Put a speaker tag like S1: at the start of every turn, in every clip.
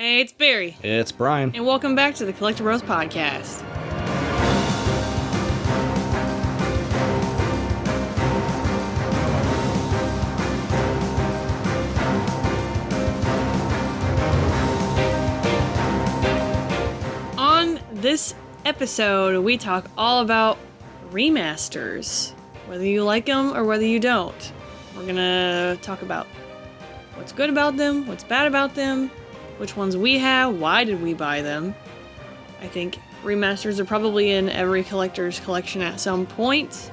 S1: Hey, it's Barry.
S2: It's Brian.
S1: And welcome back to the Collecti-Bros podcast. On this episode, we talk all about remasters. Whether you like them or whether you don't. We're gonna talk about what's good about them, what's bad about them, which ones we have, why did we buy them. I think remasters are probably in every collector's collection at some point.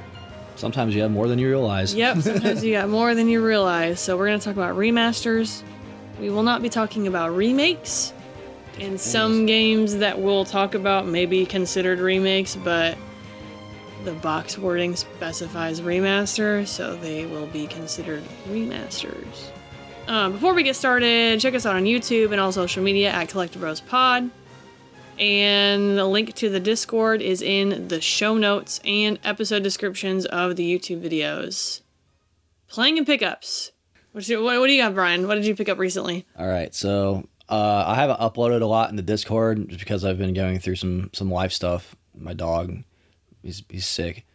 S2: Sometimes you have more than you realize.
S1: Yep, sometimes you got more than you realize. So we're going to talk about remasters. We will not be talking about remakes. And some games that we'll talk about may be considered remakes, but the box wording specifies remaster, so they will be considered remasters. Before we get started, check us out on YouTube and all social media at Collecti-Bros Pod. And the link to the Discord is in the show notes and episode descriptions of the YouTube videos. Playing and pickups. What do you got, Brian? What did you pick up recently?
S2: All right, so I haven't uploaded a lot in the Discord just because I've been going through some life stuff. My dog, he's sick.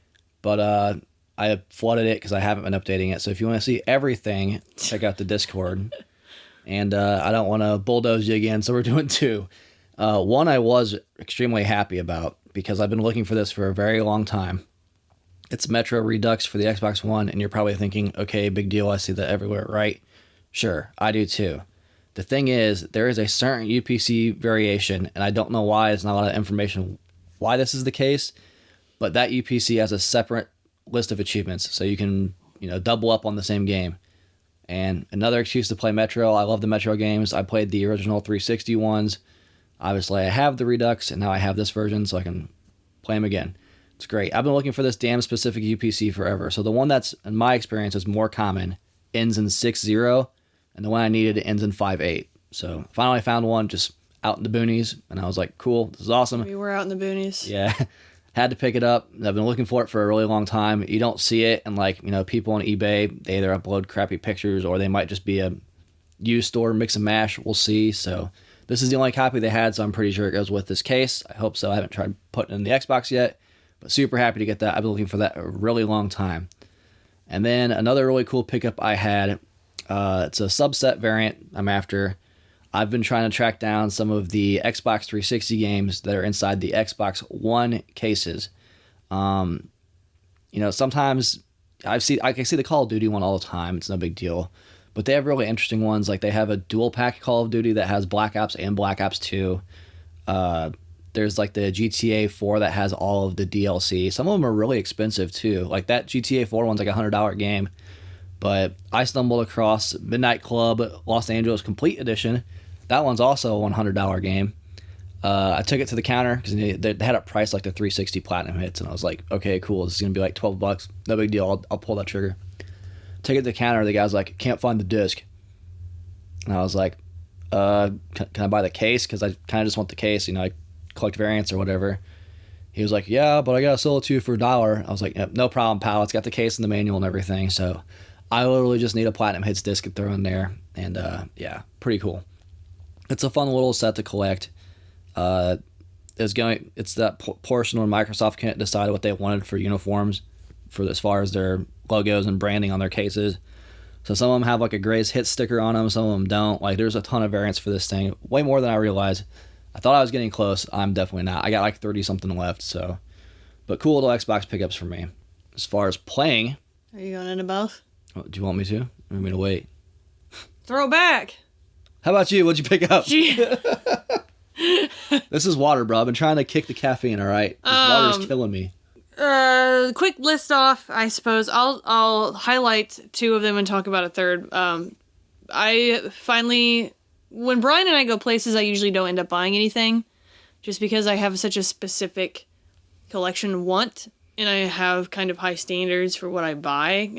S2: But I flooded it because I haven't been updating it. So if you want to see everything, check out the Discord. And I don't want to bulldoze you again, so we're doing two. One I was extremely happy about because I've been looking for this for a very long time. It's Metro Redux for the Xbox One, and you're probably thinking, okay, big deal, I see that everywhere, right? Sure, I do too. The thing is, there is a certain UPC variation, and I don't know why, there's not a lot of information why this is the case, but that UPC has a separate list of achievements, so you can, double up on the same game. And another excuse to play Metro. I love the Metro games. I played the original 360 ones. Obviously, I have the Redux, and now I have this version, so I can play them again. It's great. I've been looking for this damn specific UPC forever. So the one that's, in my experience, is more common ends in 6-0, and the one I needed ends in 5-8. So finally found one just out in the boonies, and I was like, cool, this is awesome.
S1: We were out in the boonies.
S2: Yeah. Had to pick it up. I've been looking for it for a really long time. You don't see it, and people on eBay, they either upload crappy pictures or they might just be a used store mix and mash. We'll see. So this is the only copy they had, so I'm pretty sure it goes with this case. I hope so. I haven't tried putting it in the Xbox yet, but super happy to get that. I've been looking for that a really long time. And then another really cool pickup I had, it's a subset variant I'm after. I've been trying to track down some of the Xbox 360 games that are inside the Xbox One cases. Sometimes I can see the Call of Duty one all the time. It's no big deal. But they have really interesting ones. Like they have a dual pack Call of Duty that has Black Ops and Black Ops 2. There's like the GTA 4 that has all of the DLC. Some of them are really expensive too. Like that GTA 4 one's like a $100 game. But I stumbled across Midnight Club Los Angeles Complete Edition. That one's also a $100 game. I took it to the counter because they had it priced like the 360 Platinum hits, and I was like, okay, cool, this is going to be like $12. No big deal, I'll pull that trigger. Take it to the counter, the guy's like, can't find the disc. And I was like, can I buy the case? Because I kind of just want the case, I collect variants or whatever. He was like, yeah, but I got to sell it to you for $1. I was like, no problem, pal, it's got the case and the manual and everything, so I literally just need a Platinum Hits disc to throw in there, and yeah, pretty cool. It's a fun little set to collect. It's that portion where Microsoft can't decide what they wanted for uniforms, for as far as their logos and branding on their cases. So some of them have like a Gray's Hit sticker on them, some of them don't. Like there's a ton of variants for this thing, way more than I realized. I thought I was getting close. I'm definitely not. I got like 30 something left. So, but cool little Xbox pickups for me. As far as playing,
S1: are you going into both?
S2: Oh, do you want me to? Or want me to wait?
S1: Throw back.
S2: How about you? What'd you pick up? This is water, bro. I've been trying to kick the caffeine, all right? This water's killing me.
S1: Quick list off, I suppose. I'll highlight two of them and talk about a third. I finally, when Brian and I go places, I usually don't end up buying anything, just because I have such a specific collection want, and I have kind of high standards for what I buy.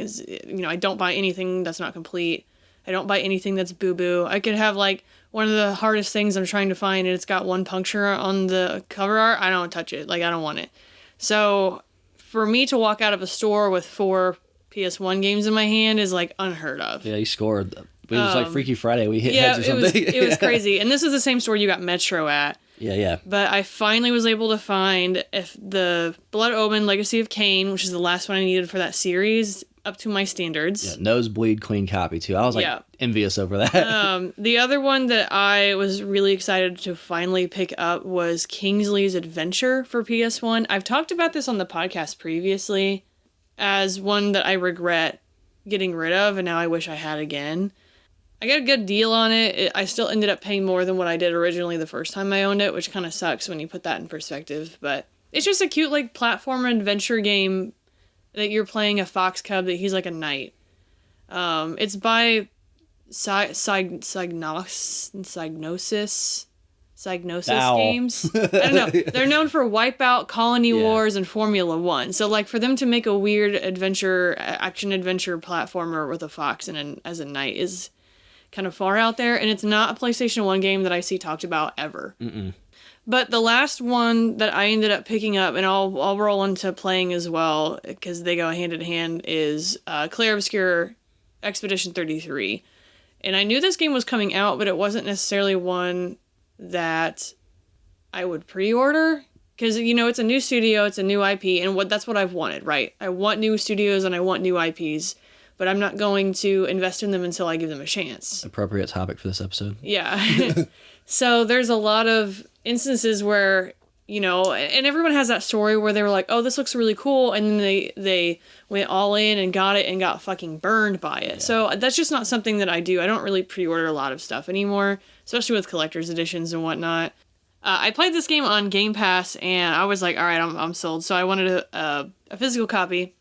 S1: I don't buy anything that's not complete. I don't buy anything that's boo-boo. I could have, like, one of the hardest things I'm trying to find, and it's got one puncture on the cover art. I don't touch it. Like, I don't want it. So, for me to walk out of a store with 4 PS1 games in my hand is, like, unheard of.
S2: Yeah, you scored. It was like Freaky Friday. We hit
S1: yeah,
S2: heads or something.
S1: It was crazy. And this is the same store you got Metro at.
S2: Yeah.
S1: But I finally was able to find if the Blood Omen Legacy of Kain, which is the last one I needed for that series, up to my standards.
S2: Yeah, nosebleed clean copy too. I was like envious over that.
S1: The other one that I was really excited to finally pick up was Kingsley's Adventure for PS1. I've talked about this on the podcast previously as one that I regret getting rid of, and now I wish I had again. I got a good deal on it. I still ended up paying more than what I did originally the first time I owned it, which kind of sucks when you put that in perspective. But it's just a cute, like, platform adventure game that you're playing a fox cub that he's like a knight. It's by Psygnosis Games. I don't know. They're known for Wipeout, Colony Wars, and Formula 1. So, like, for them to make a weird action-adventure platformer with a fox and as a knight is kind of far out there, and it's not a PlayStation 1 game that I see talked about ever. But the last one that I ended up picking up, and I'll roll into playing as well, because they go hand in hand, is Clair Obscur Expedition 33. And I knew this game was coming out, but it wasn't necessarily one that I would pre-order, because, you know, it's a new studio, it's a new IP, and that's what I've wanted, right? I want new studios and I want new IPs. But I'm not going to invest in them until I give them a chance.
S2: Appropriate topic for this episode.
S1: Yeah. So there's a lot of instances where, you know, and everyone has that story where they were like, oh, this looks really cool. And then they went all in and got it and got fucking burned by it. Yeah. So that's just not something that I do. I don't really pre-order a lot of stuff anymore, especially with collector's editions and whatnot. I played this game on Game Pass and I was like, all right, I'm sold. So I wanted a physical copy.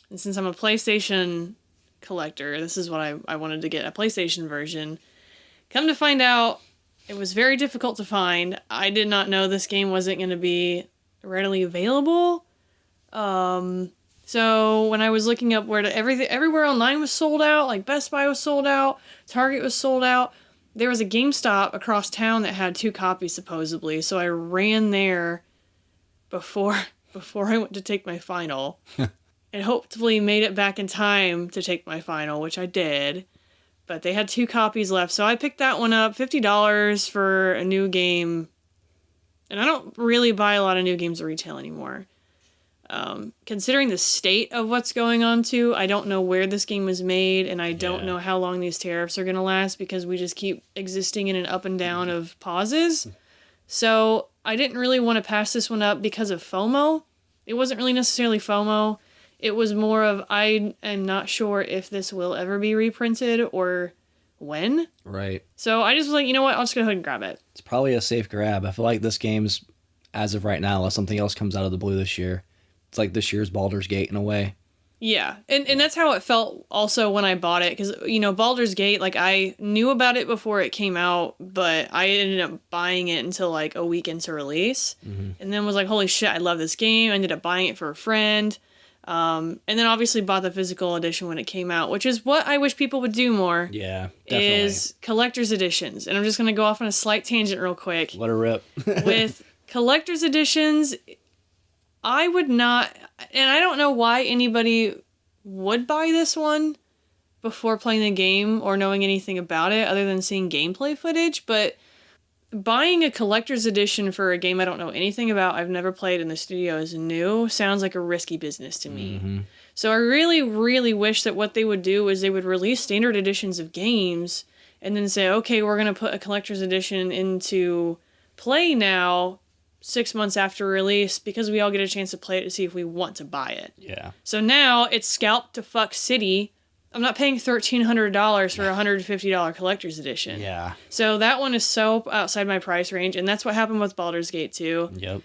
S1: And since I'm a PlayStation collector, this is what I wanted to get, a PlayStation version. Come to find out, it was very difficult to find. I did not know this game wasn't going to be readily available. So when I was looking up where everywhere online was sold out, like Best Buy was sold out, Target was sold out. There was a GameStop across town that had 2 copies supposedly. So I ran there before I went to take my final. And hopefully made it back in time to take my final, which I did. But they had 2 copies left, so I picked that one up, $50 for a new game. And I don't really buy a lot of new games at retail anymore. Considering the state of what's going on too, I don't know where this game was made, and I don't know how long these tariffs are going to last, because we just keep existing in an up and down of pauses. So I didn't really want to pass this one up because of FOMO. It wasn't really necessarily FOMO. It was more of, I am not sure if this will ever be reprinted or when. Right. So I just was like, you know what, I'll just go ahead and grab it.
S2: It's probably a safe grab. I feel like this game's, as of right now, unless something else comes out of the blue this year, it's like this year's Baldur's Gate in a way.
S1: Yeah, and that's how it felt also when I bought it, because, you know, Baldur's Gate, like, I knew about it before it came out, but I ended up buying it until, like, a week into release, and then was like, holy shit, I love this game. I ended up buying it for a friend. And then obviously bought the physical edition when it came out, which is what I wish people would do more.
S2: Yeah, definitely.
S1: Is collector's editions. And I'm just going to go off on a slight tangent real quick.
S2: Let her rip.
S1: With collector's editions, I would not, and I don't know why anybody would buy this one before playing the game or knowing anything about it other than seeing gameplay footage, but buying a collector's edition for a game I don't know anything about, I've never played, and the studio is new, sounds like a risky business to me. So I really, really wish that what they would do is they would release standard editions of games and then say, okay, we're going to put a collector's edition into play now 6 months after release, because we all get a chance to play it to see if we want to buy it. Yeah. So now it's scalped to fuck city. I'm not paying $1,300 for a $150 collector's edition. Yeah. So that one is so outside my price range, and that's what happened with Baldur's Gate 2. Yep.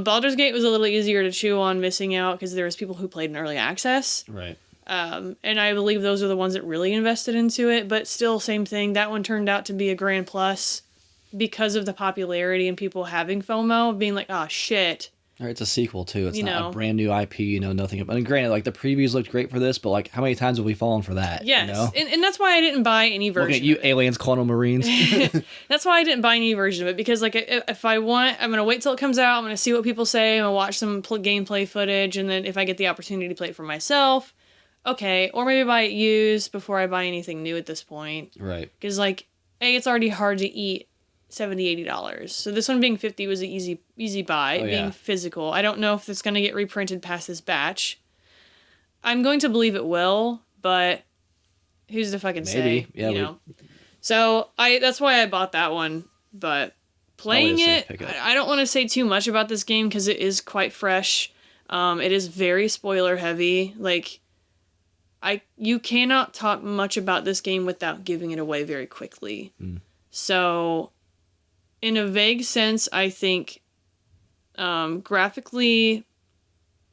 S1: Baldur's Gate was a little easier to chew on missing out because there was people who played in early access. Right. And I believe those are the ones that really invested into it, but still, same thing. That one turned out to be a grand plus because of the popularity and people having FOMO, being like, oh, shit.
S2: Or it's a sequel, too. It's not a brand new IP, you know, nothing. And granted, like, the previews looked great for this, but, like, how many times have we fallen for that?
S1: Yes.
S2: You know?
S1: And that's why I didn't buy any version.
S2: Looking at you, aliens calling them Marines.
S1: That's why I didn't buy any version of it, because, like, if I want, I'm going to wait till it comes out, I'm going to see what people say, I'm going to watch some gameplay footage, and then if I get the opportunity to play it for myself, okay, or maybe buy it used before I buy anything new at this point.
S2: Right.
S1: Because, like, A, it's already hard to eat $70-$80. So this one being 50 was an easy buy, being physical. I don't know if it's going to get reprinted past this batch. I'm going to believe it will, but who's to fucking say?
S2: Yeah,
S1: you know? So that's why I bought that one. But playing it, I don't want to say too much about this game because it is quite fresh. It is very spoiler heavy. Like, you cannot talk much about this game without giving it away very quickly. So, in a vague sense, I think graphically,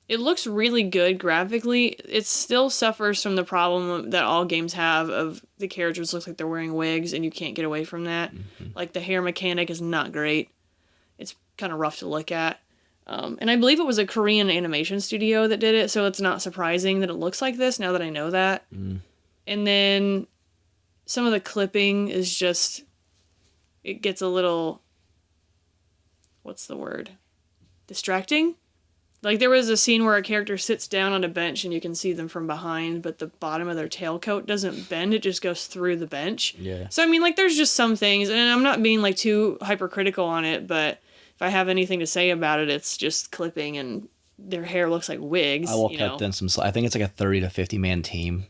S1: it looks really good graphically. It still suffers from the problem that all games have of the characters look like they're wearing wigs and you can't get away from that. Like, the hair mechanic is not great. It's kind of rough to look at. And I believe it was a Korean animation studio that did it, so it's not surprising that it looks like this now that I know that. And then some of the clipping is just, it gets a little, what's the word? Distracting? Like, there was a scene where a character sits down on a bench and you can see them from behind, but the bottom of their tailcoat doesn't bend, it just goes through the bench.
S2: Yeah.
S1: So, I mean, like, there's just some things, and I'm not being, like, too hypercritical on it, but if I have anything to say about it, it's just clipping and their hair looks like wigs.
S2: I will cut them some slack. I think it's like a 30 to 50 man team.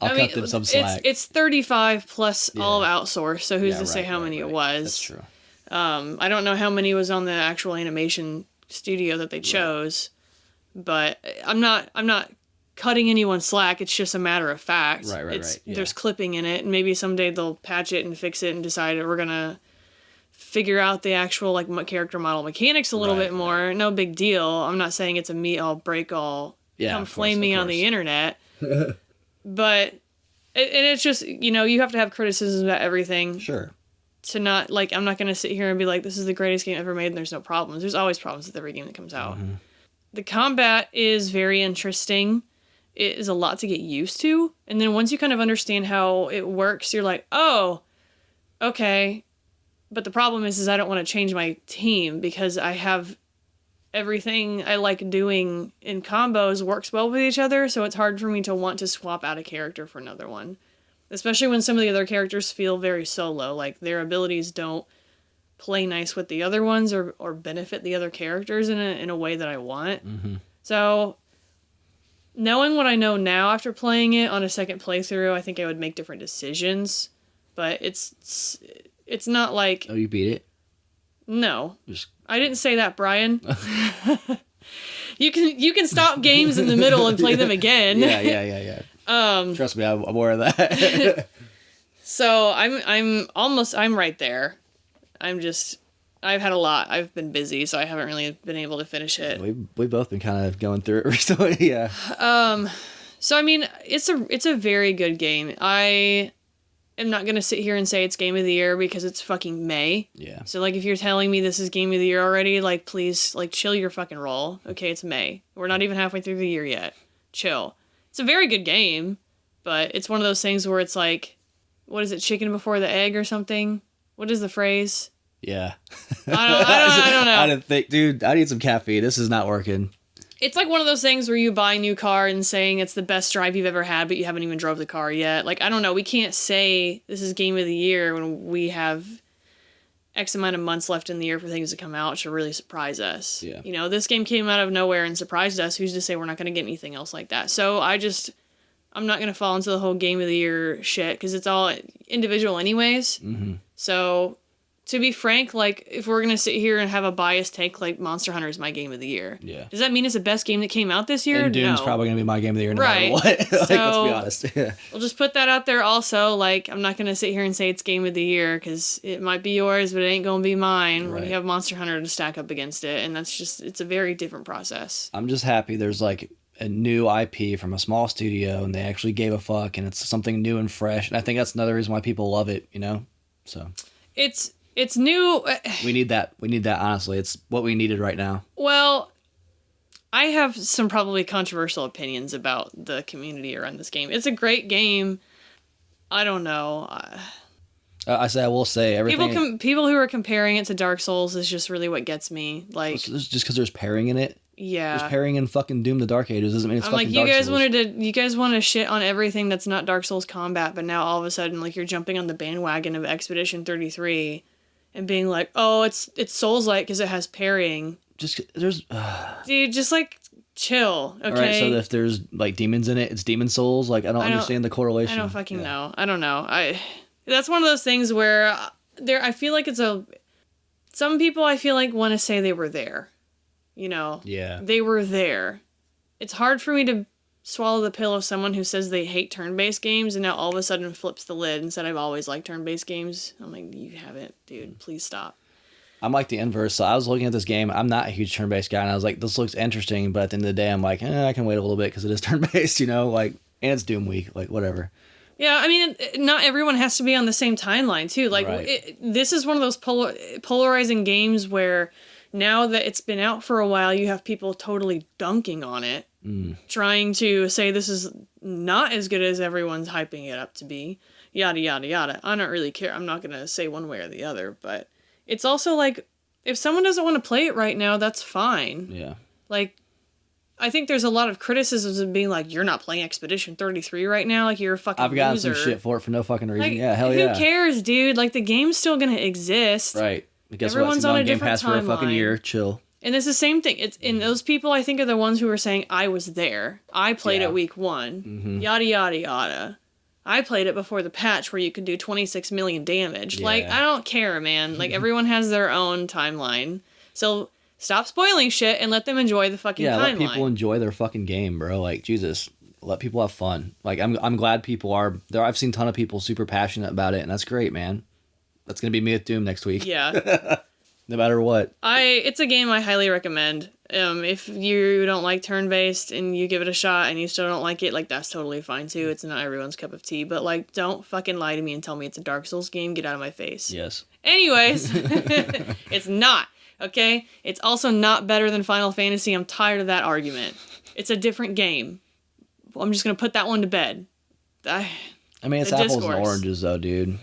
S2: I'll cut them some slack.
S1: It's 35 plus all of outsourced, so who's to say how many it was?
S2: That's true.
S1: I don't know how many was on the actual animation studio that they chose, but I'm not cutting anyone slack. It's just a matter of fact.
S2: Right.
S1: There's clipping in it, and maybe someday they'll patch it and fix it and decide that we're gonna figure out the actual like character model mechanics a little bit more. No big deal. I'm not saying it's a meet all break all. Come flame me on the internet. But it's just, you have to have criticisms about everything.
S2: Sure.
S1: To not, like, I'm not going to sit here and be like, this is the greatest game ever made and there's no problems. There's always problems with every game that comes out. The combat is very interesting. It is a lot to get used to. And then once you kind of understand how it works, you're like, oh, okay. But the problem is I don't want to change my team because I have everything I like doing in combos works well with each other, so it's hard for me to want to swap out a character for another one. Especially when some of the other characters feel very solo, like their abilities don't play nice with the other ones or benefit the other characters in a way that I want. So, knowing what I know now after playing it on a second playthrough, I think I would make different decisions. But it's not like...
S2: Oh, you beat it?
S1: No. I didn't say that, Brian. You can stop games in the middle and play them again.
S2: Yeah. Trust me, I'm aware of that.
S1: So I'm right there. I've had a lot. I've been busy, so I haven't really been able to finish it.
S2: We've both been kind of going through it recently, yeah.
S1: So I mean, it's a very good game. I am not gonna sit here and say it's game of the year because it's fucking May.
S2: Yeah.
S1: So like, if you're telling me this is game of the year already, like, please, like, chill your fucking roll. Okay, it's May. We're not even halfway through the year yet. Chill. It's a very good game, but it's one of those things where it's like, what is it, chicken before the egg or something? What is the phrase?
S2: Yeah.
S1: I don't know.
S2: I didn't think, dude, I need some caffeine. This is not working.
S1: It's like one of those things where you buy a new car and saying it's the best drive you've ever had, but you haven't even drove the car yet. Like, I don't know. We can't say this is game of the year when we have X amount of months left in the year for things to come out to really surprise us.
S2: Yeah.
S1: This game came out of nowhere and surprised us. Who's to say we're not going to get anything else like that? So I'm not going to fall into the whole game of the year shit because it's all individual anyways. So, to be frank, like, if we're going to sit here and have a biased take, like, Monster Hunter is my game of the year.
S2: Yeah.
S1: Does that mean it's the best game that came out this year?
S2: And Doom's
S1: no.
S2: probably going to be my game of the year no matter what. Like, let's be honest. Yeah.
S1: We'll just put that out there also. Like, I'm not going to sit here and say it's game of the year because it might be yours, but it ain't going to be mine when you have Monster Hunter to stack up against it. And it's a very different process. I'm
S2: just happy there's, like, a new IP from a small studio and they actually gave a fuck and it's something new and fresh. And I think that's another reason why people love it, So.
S1: It's new.
S2: We need that. Honestly. It's what we needed right now.
S1: Well, I have some probably controversial opinions about the community around this game. It's a great game. I don't know.
S2: I will say everything.
S1: People who are comparing it to Dark Souls is just really what gets me. Like,
S2: just because there's pairing in it.
S1: Yeah.
S2: Just parrying in fucking Doom the Dark Ages doesn't mean it's
S1: I'm
S2: fucking
S1: like,
S2: Dark Souls.
S1: you guys want to shit on everything that's not Dark Souls combat, but now all of a sudden, like, you're jumping on the bandwagon of Expedition 33 and being like, oh, it's Souls-like because it has parrying.
S2: Just, there's...
S1: Dude, just, like, chill, okay?
S2: Alright, so if there's, like, demons in it, it's Demon Souls? Like, I don't understand the correlation.
S1: I don't fucking know. I don't know. That's one of those things where I feel like some people I feel like want to say they were there. You know?
S2: Yeah.
S1: They were there. It's hard for me to swallow the pill of someone who says they hate turn-based games and now all of a sudden flips the lid and said I've always liked turn-based games. I'm like, you haven't, dude. Please stop. I'm
S2: like the inverse. So I was looking at this game. I'm not a huge turn-based guy, and I was like, this looks interesting, but at the end of the day, I'm like, I can wait a little bit because it is turn-based, you know? Like, and it's Doom Week. Like, whatever.
S1: Yeah, I mean, not everyone has to be on the same timeline, too. Like,
S2: right.
S1: This is one of those polarizing games where now that it's been out for a while, you have people totally dunking on it, trying to say this is not as good as everyone's hyping it up to be, yada, yada, yada. I don't really care. I'm not going to say one way or the other, but it's also like, if someone doesn't want to play it right now, that's fine.
S2: Yeah.
S1: Like, I think there's a lot of criticisms of being like, you're not playing Expedition 33 right now, like you're a fucking loser.
S2: I've gotten some shit for it for no fucking reason.
S1: Like,
S2: yeah, hell yeah.
S1: Who cares, dude? Like, the game's still going to exist.
S2: Right. Guess
S1: Everyone's
S2: what?
S1: on a
S2: Game
S1: different
S2: Pass for a fucking year. Chill.
S1: And it's the same thing. And those people, I think, are the ones who are saying, I was there. I played it week one. Mm-hmm. Yada, yada, yada. I played it before the patch where you could do 26 million damage. Yeah. Like, I don't care, man. Like, everyone has their own timeline. So stop spoiling shit and let them enjoy the fucking timeline.
S2: Yeah, let people enjoy their fucking game, bro. Like, Jesus. Let people have fun. Like, I'm glad people are there. I've seen a ton of people super passionate about it, and that's great, man. That's going to be me with Doom next week.
S1: Yeah.
S2: No matter what.
S1: It's a game I highly recommend. If you don't like turn-based and you give it a shot and you still don't like it, like, that's totally fine too. It's not everyone's cup of tea, but, like, don't fucking lie to me and tell me it's a Dark Souls game. Get out of my face.
S2: Yes.
S1: Anyways, it's not, okay? It's also not better than Final Fantasy. I'm tired of that argument. It's a different game. I'm just going to put that one to bed.
S2: I mean, it's apples and oranges, though, dude.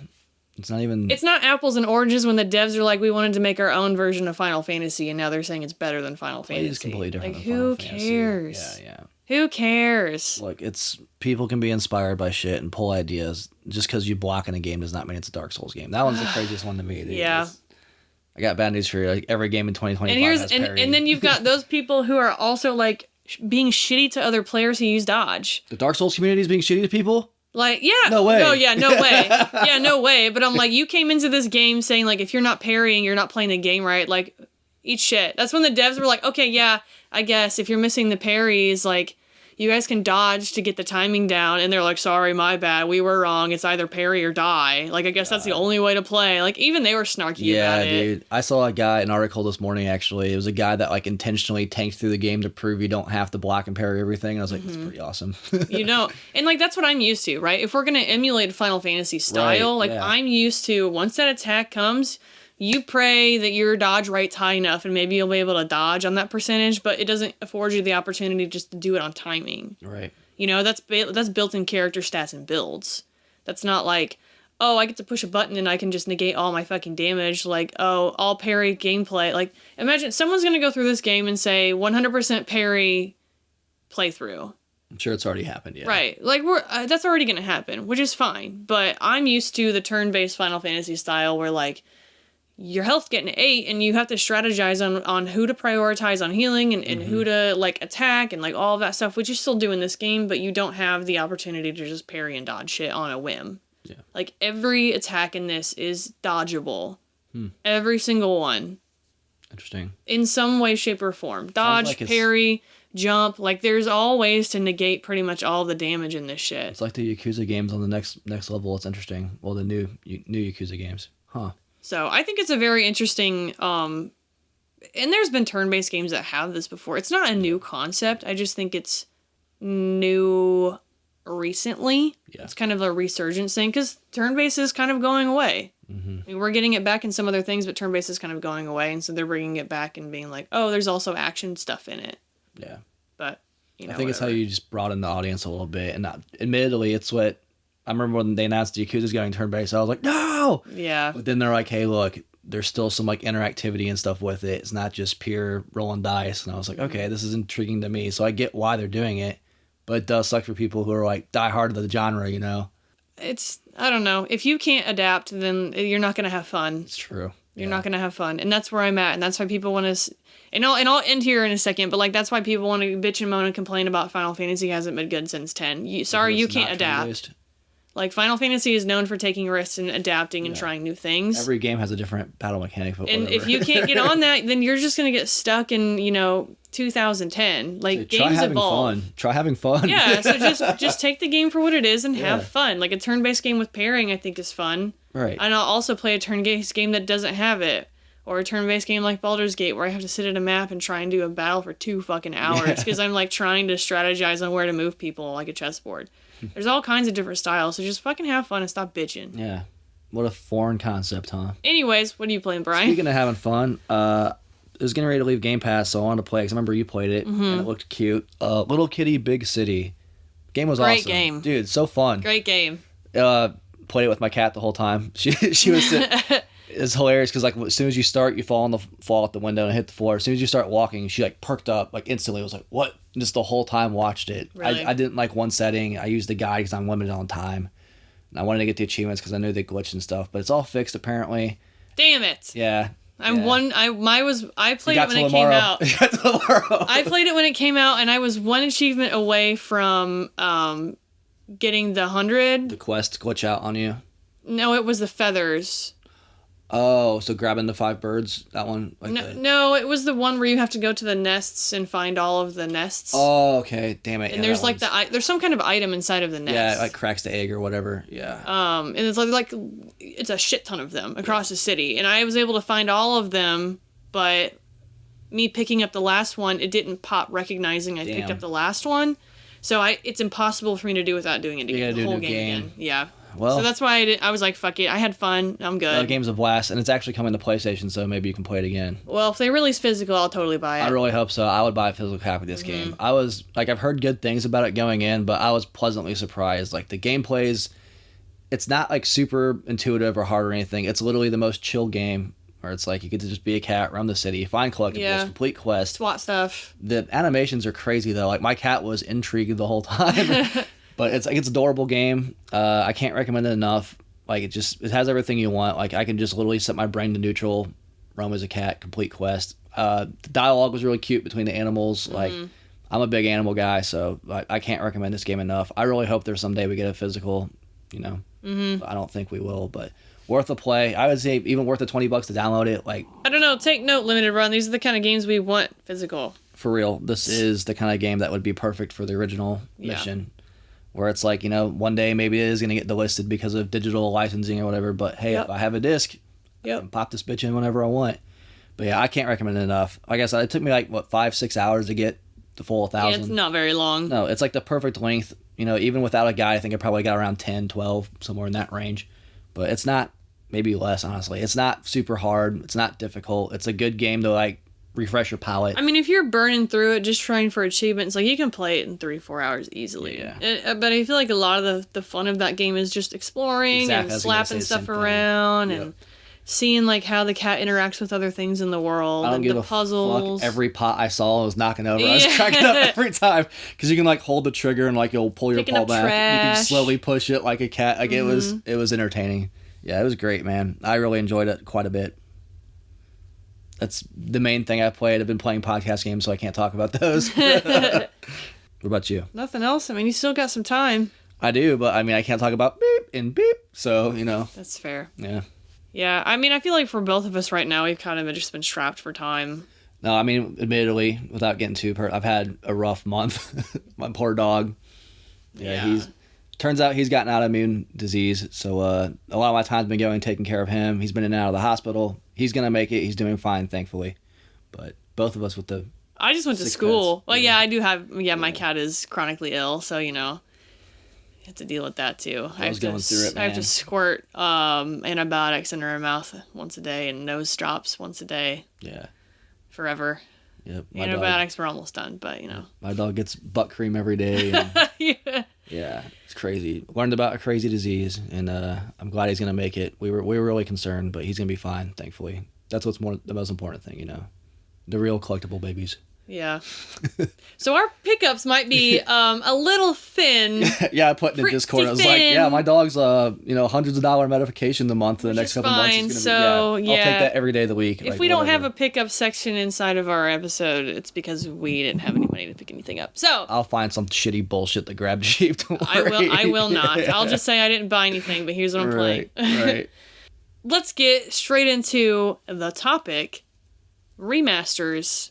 S2: It's not even... It's
S1: not apples and oranges when the devs are like, we wanted to make our own version of Final Fantasy, and now they're saying it's better than Final Fantasy.
S2: It's completely different
S1: than
S2: Final
S1: Fantasy. Who cares?
S2: Fantasy. Yeah.
S1: Who cares?
S2: Look, people can be inspired by shit and pull ideas. Just because you block in a game does not mean it's a Dark Souls game. That one's the craziest one to me. Dude.
S1: Yeah.
S2: I got bad news for you. Like, every game in 2025 has parry.
S1: And then you've got those people who are also, like, being shitty to other players who use dodge.
S2: The Dark Souls community is being shitty to people?
S1: Like, yeah.
S2: No way.
S1: No, yeah, no way. Yeah, no way. But I'm like, you came into this game saying, like, if you're not parrying, you're not playing the game right. Like, eat shit. That's when the devs were like, okay, yeah, I guess if you're missing the parries, like, you guys can dodge to get the timing down. And they're like, sorry, my bad. We were wrong. It's either parry or die. Like, I guess that's the only way to play. Like, even they were snarky about it. Yeah, dude.
S2: I saw an article this morning, actually. It was a guy that, like, intentionally tanked through the game to prove you don't have to block and parry everything. And I was like, that's pretty awesome.
S1: You know, and, like, that's what I'm used to, right? If we're going to emulate Final Fantasy style, I'm used to, once that attack comes, you pray that your dodge rate's high enough and maybe you'll be able to dodge on that percentage, but it doesn't afford you the opportunity just to do it on timing.
S2: Right.
S1: You know, that's built-in character stats and builds. That's not like, oh, I get to push a button and I can just negate all my fucking damage. Like, oh, all parry gameplay. Like, imagine someone's going to go through this game and say 100% parry playthrough.
S2: I'm sure it's already happened, yeah.
S1: Right. Like, that's already going to happen, which is fine. But I'm used to the turn-based Final Fantasy style where, like, your health's getting 8 and you have to strategize on who to prioritize on healing and who to, like, attack and, like, all of that stuff, which you still do in this game, but you don't have the opportunity to just parry and dodge shit on a whim.
S2: Yeah.
S1: Like, every attack in this is dodgeable. Every single one.
S2: Interesting.
S1: In some way, shape, or form. Dodge, parry, jump. Like, there's all ways to negate pretty much all the damage in this shit.
S2: It's like the Yakuza games on the next level. It's interesting. Well, the new Yakuza games. Huh.
S1: So I think it's a very interesting, and there's been turn-based games that have this before. It's not a new concept. I just think it's new recently. Yeah. It's kind of a resurgence thing because turn-based is kind of going away. Mm-hmm. I mean, we're getting it back in some other things, but turn-based is kind of going away. And so they're bringing it back and being like, oh, there's also action stuff in it.
S2: Yeah.
S1: But, you know,
S2: I think it's how you just broaden the audience a little bit. And admittedly, it's what... I remember when they announced Yakuza's going turn-based, I was like, no!
S1: Yeah.
S2: But then they're like, hey, look, there's still some like interactivity and stuff with it. It's not just pure rolling dice. And I was like, okay, this is intriguing to me. So I get why they're doing it, but it does suck for people who are like die hard to the genre, you know?
S1: I don't know. If you can't adapt, then you're not going to have fun.
S2: It's true.
S1: You're not going to have fun. And that's where I'm at. And that's why people want to, and I'll end here in a second, but like, that's why people want to bitch and moan and complain about Final Fantasy hasn't been good since 10. You can't adapt. Like, Final Fantasy is known for taking risks and adapting and trying new things.
S2: Every game has a different battle mechanic. But
S1: and
S2: whatever.
S1: If you can't get on that, then you're just going to get stuck in, 2010. Like,
S2: so
S1: games evolve.
S2: Try having fun.
S1: Yeah, so just take the game for what it is and have fun. Like, a turn-based game with pairing, I think, is fun.
S2: Right.
S1: And I'll also play a turn-based game that doesn't have it. Or a turn-based game like Baldur's Gate where I have to sit at a map and try and do a battle for 2 fucking hours because I'm, like, trying to strategize on where to move people like a chessboard. There's all kinds of different styles, so just fucking have fun and stop bitching.
S2: Yeah. What a foreign concept, huh?
S1: Anyways, what are you playing, Brian?
S2: Speaking of having fun, it was getting ready to leave Game Pass, so I wanted to play because I remember you played it, and it looked cute. Little Kitty, Big City. Game was awesome.
S1: Great game.
S2: Dude, so fun.
S1: Great game.
S2: Played it with my cat the whole time. She was... It's hilarious because like as soon as you start, you fall out the window and hit the floor. As soon as you start walking, she like perked up like instantly. I was like, "What?" And just the whole time watched it.
S1: Really?
S2: I didn't like one setting. I used the guide because I'm limited on time, and I wanted to get the achievements because I knew they glitched and stuff. But it's all fixed apparently.
S1: Damn it!
S2: Yeah.
S1: I played it when it came out. I played it when it came out, and I was one achievement away from getting the 100.
S2: The quest glitch out on you.
S1: No, it was the feathers.
S2: Oh, so grabbing the 5 birds, that one?
S1: No, it was the one where you have to go to the nests and find all of the nests.
S2: Oh, okay. Damn it.
S1: And there's like there's some kind of item inside of the nest.
S2: Yeah, it like cracks the egg or whatever. Yeah.
S1: And it's like it's a shit ton of them across the city. And I was able to find all of them, but me picking up the last one, it didn't pop recognizing I picked up the last one. So it's impossible for me to do without doing it again. The whole game again. Yeah.
S2: Well,
S1: so that's why I was like, fuck it. I had fun. I'm good.
S2: The game's a blast, and it's actually coming to PlayStation, so maybe you can play it again.
S1: Well, if they release physical, I'll totally buy it.
S2: I really hope so. I would buy a physical copy of this game. I was, like, I've heard good things about it going in, but I was pleasantly surprised. Like, the gameplay's, it's not, like, super intuitive or hard or anything. It's literally the most chill game, where it's like, you get to just be a cat, roam the city, find collectibles, complete quests.
S1: SWAT stuff.
S2: The animations are crazy, though. Like, my cat was intrigued the whole time. But it's like, it's an adorable game. I can't recommend it enough. Like, it has everything you want. Like, I can just literally set my brain to neutral, roam as a cat, complete quest. The dialogue was really cute between the animals. Like, I'm a big animal guy, so I can't recommend this game enough. I really hope there's someday we get a physical, I don't think we will, but worth a play. I would say even worth the $20 to download it. Like,
S1: I don't know. Take note, Limited Run. These are the kind of games we want physical.
S2: For real. This is the kind of game that would be perfect for the original mission. Where it's like, one day maybe it is going to get delisted because of digital licensing or whatever. But hey, if I have a disc, I can pop this bitch in whenever I want. But yeah, I can't recommend it enough. Like I said, it took me like, 5-6 hours to get the full 1,000.
S1: Yeah, it's not very long.
S2: No, it's like the perfect length. Even without a guide, I think I probably got around 10, 12, somewhere in that range. But it's not, maybe less, honestly. It's not super hard. It's not difficult. It's a good game to like refresh your palate.
S1: I mean, if you're burning through it just trying for achievements, like you can play it in 3-4 hours easily. Yeah. But I feel like a lot of the fun of that game is just exploring and slapping stuff around and seeing like how the cat interacts with other things in the world.
S2: I don't
S1: and
S2: give
S1: the
S2: a
S1: puzzles.
S2: Fuck. Every pot I saw I was knocking over. I was cracking up every time because you can like hold the trigger and like you'll pull your paw back. You can slowly push it like a cat. Like it was entertaining. Yeah, it was great, man. I really enjoyed it quite a bit. That's the main thing I played. I've been playing podcast games, so I can't talk about those. What about you?
S1: Nothing else. I mean, you still got some time.
S2: I do, but I mean, I can't talk about beep and beep, so,
S1: That's fair.
S2: Yeah.
S1: Yeah, I mean, I feel like for both of us right now, we've kind of just been strapped for time.
S2: No, I mean, admittedly, without getting too I've had a rough month. My poor dog. Yeah. Turns out he's got an autoimmune disease, so a lot of my time's been going taking care of him. He's been in and out of the hospital. He's going to make it. He's doing fine, thankfully. But both of us with the...
S1: I just went to school. Pets. Well, yeah, I do have... Yeah, my cat is chronically ill, so, you have to deal with that, too.
S2: I was going through it, man.
S1: I have to squirt antibiotics in her mouth once a day and nose drops once a day.
S2: Yeah.
S1: Forever.
S2: Yep.
S1: Antibiotics were almost done, but,
S2: My dog gets butt cream every day. And Yeah, it's crazy. Learned about a crazy disease, and I'm glad he's gonna make it. We were really concerned, but he's gonna be fine, thankfully. That's the most important thing, you know, the real collectible babies.
S1: Yeah. So our pickups might be a little thin.
S2: Yeah, I put in the Discord. I was like, yeah, my dog's hundreds of dollar medication a month. The next couple months is gonna be. I'll take that every day of the week.
S1: If we don't have a pickup section inside of our episode, it's because we didn't have any money to pick anything up. So
S2: I'll find some shitty bullshit to grab cheap. Don't worry.
S1: I will not. I'll just say I didn't buy anything, but here's what I'm playing.
S2: Right.
S1: Let's get straight into the topic: remasters.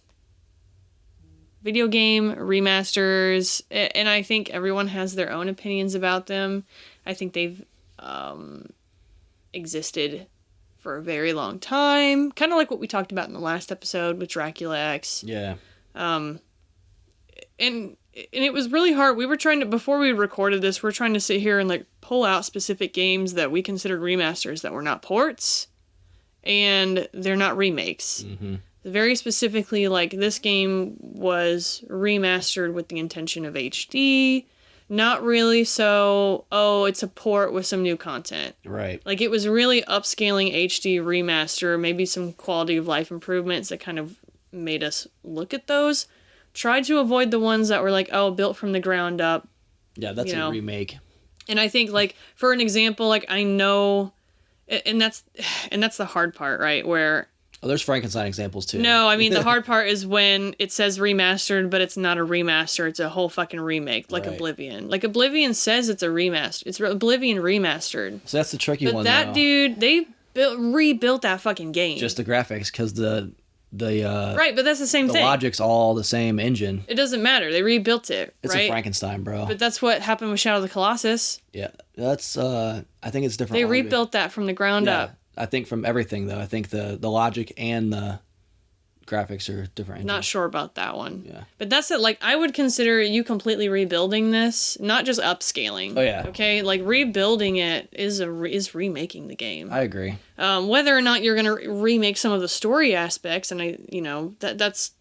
S1: Video game remasters, and I think everyone has their own opinions about them. I think they've existed for a very long time, kind of like what we talked about in the last episode with Dracula X.
S2: Yeah.
S1: And it was really hard. We were trying to, before we recorded this, we're trying to sit here and like pull out specific games that we considered remasters that were not ports and they're not remakes. Mm-hmm. Very specifically, like, this game was remastered with the intention of HD. Not really so, it's a port with some new content.
S2: Right.
S1: Like, it was really upscaling HD remaster, maybe some quality of life improvements that kind of made us look at those. Tried to avoid the ones that were like, built from the ground up.
S2: Yeah, that's a remake.
S1: And I think, like, for an example, like, I know, and that's the hard part, right, where...
S2: Oh, there's Frankenstein examples too.
S1: No, I mean, the hard part is when it says remastered, but it's not a remaster. It's a whole fucking remake, like right. Oblivion. Like, Oblivion says it's a remaster. It's Oblivion remastered.
S2: So that's the tricky one,
S1: But that dude, they rebuilt that fucking game.
S2: Just the graphics, because the
S1: right, but that's the same thing.
S2: The logic's all the same engine.
S1: It doesn't matter. They rebuilt it,
S2: It's a Frankenstein, bro.
S1: But that's what happened with Shadow of the Colossus.
S2: Yeah, that's, I think it's different.
S1: They rebuilt that from the ground up.
S2: I think from everything, though. I think the logic and the graphics are different engines.
S1: Not sure about that one.
S2: Yeah.
S1: But that's it. Like, I would consider you completely rebuilding this, not just upscaling.
S2: Oh, yeah. Okay?
S1: Like, rebuilding it is remaking the game.
S2: I agree.
S1: Whether or not you're going to remake some of the story aspects, and that's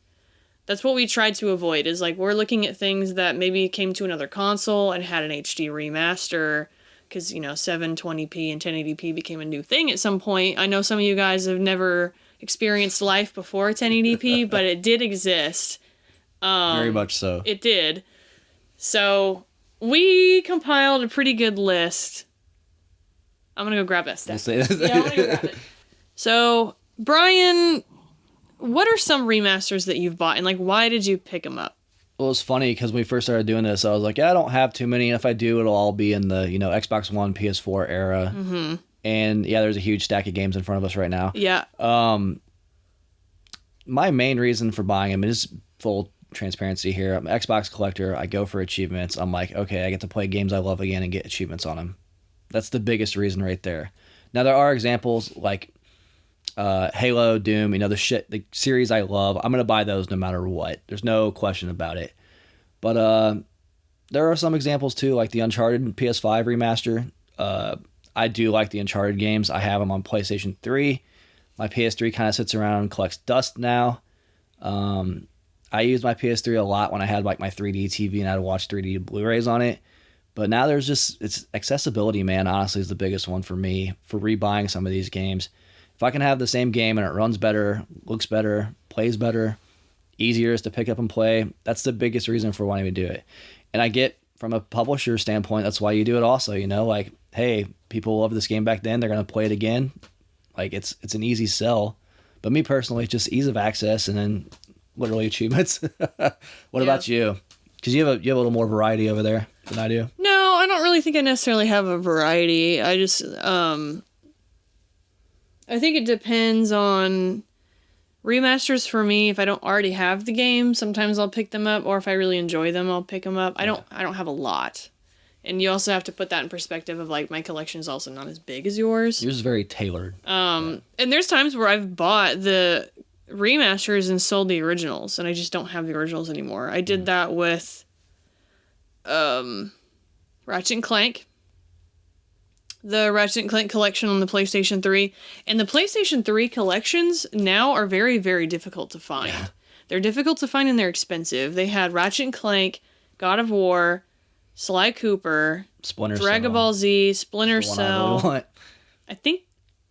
S1: what we tried to avoid, is, like, we're looking at things that maybe came to another console and had an HD remaster, because, 720p and 1080p became a new thing at some point. I know some of you guys have never experienced life before 1080p, but it did exist.
S2: Very much so.
S1: It did. So we compiled a pretty good list. I'm going to go grab that stuff. Yeah, I'm going to go grab it. So, Brian, what are some remasters that you've bought, and, like, why did you pick them up?
S2: Well, it's funny because when we first started doing this, I was like, I don't have too many. And if I do, it'll all be in the, Xbox One, PS4 era. Mm-hmm. And yeah, there's a huge stack of games in front of us right now.
S1: Yeah.
S2: My main reason for buying them is full transparency here. I'm an Xbox collector. I go for achievements. I'm like, okay, I get to play games I love again and get achievements on them. That's the biggest reason right there. Now, there are examples like Halo, Doom, the series I love. I'm going to buy those no matter what. There's no question about it. But there are some examples too, like the Uncharted PS5 remaster. I do like the Uncharted games. I have them on PlayStation 3. My PS3 kind of sits around and collects dust now. I used my PS3 a lot when I had like my 3D TV and I'd watch 3D Blu-rays on it. But now it's accessibility, man, honestly, is the biggest one for me for rebuying some of these games. If I can have the same game and it runs better, looks better, plays better, easier to pick up and play, that's the biggest reason for wanting to do it. And I get from a publisher standpoint, that's why you do it also, like, hey, people loved this game back then, they're going to play it again. Like, it's an easy sell. But me personally, it's just ease of access and then literally achievements. What about you? Because you have a little more variety over there than I do.
S1: No, I don't really think I necessarily have a variety. I just, I think it depends on remasters for me. If I don't already have the game, sometimes I'll pick them up, or if I really enjoy them, I'll pick them up. I don't have a lot. And you also have to put that in perspective of, like, my collection is also not as big as yours.
S2: Yours is very tailored.
S1: And there's times where I've bought the remasters and sold the originals, and I just don't have the originals anymore. I did that with Ratchet & Clank. The Ratchet & Clank collection on the PlayStation 3. And the PlayStation 3 collections now are very, very difficult to find. Yeah. They're difficult to find and they're expensive. They had Ratchet & Clank, God of War, Sly Cooper,
S2: Splinter
S1: Dragon
S2: Cell.
S1: Ball Z, Splinter
S2: The one I
S1: Cell.
S2: really want.
S1: I think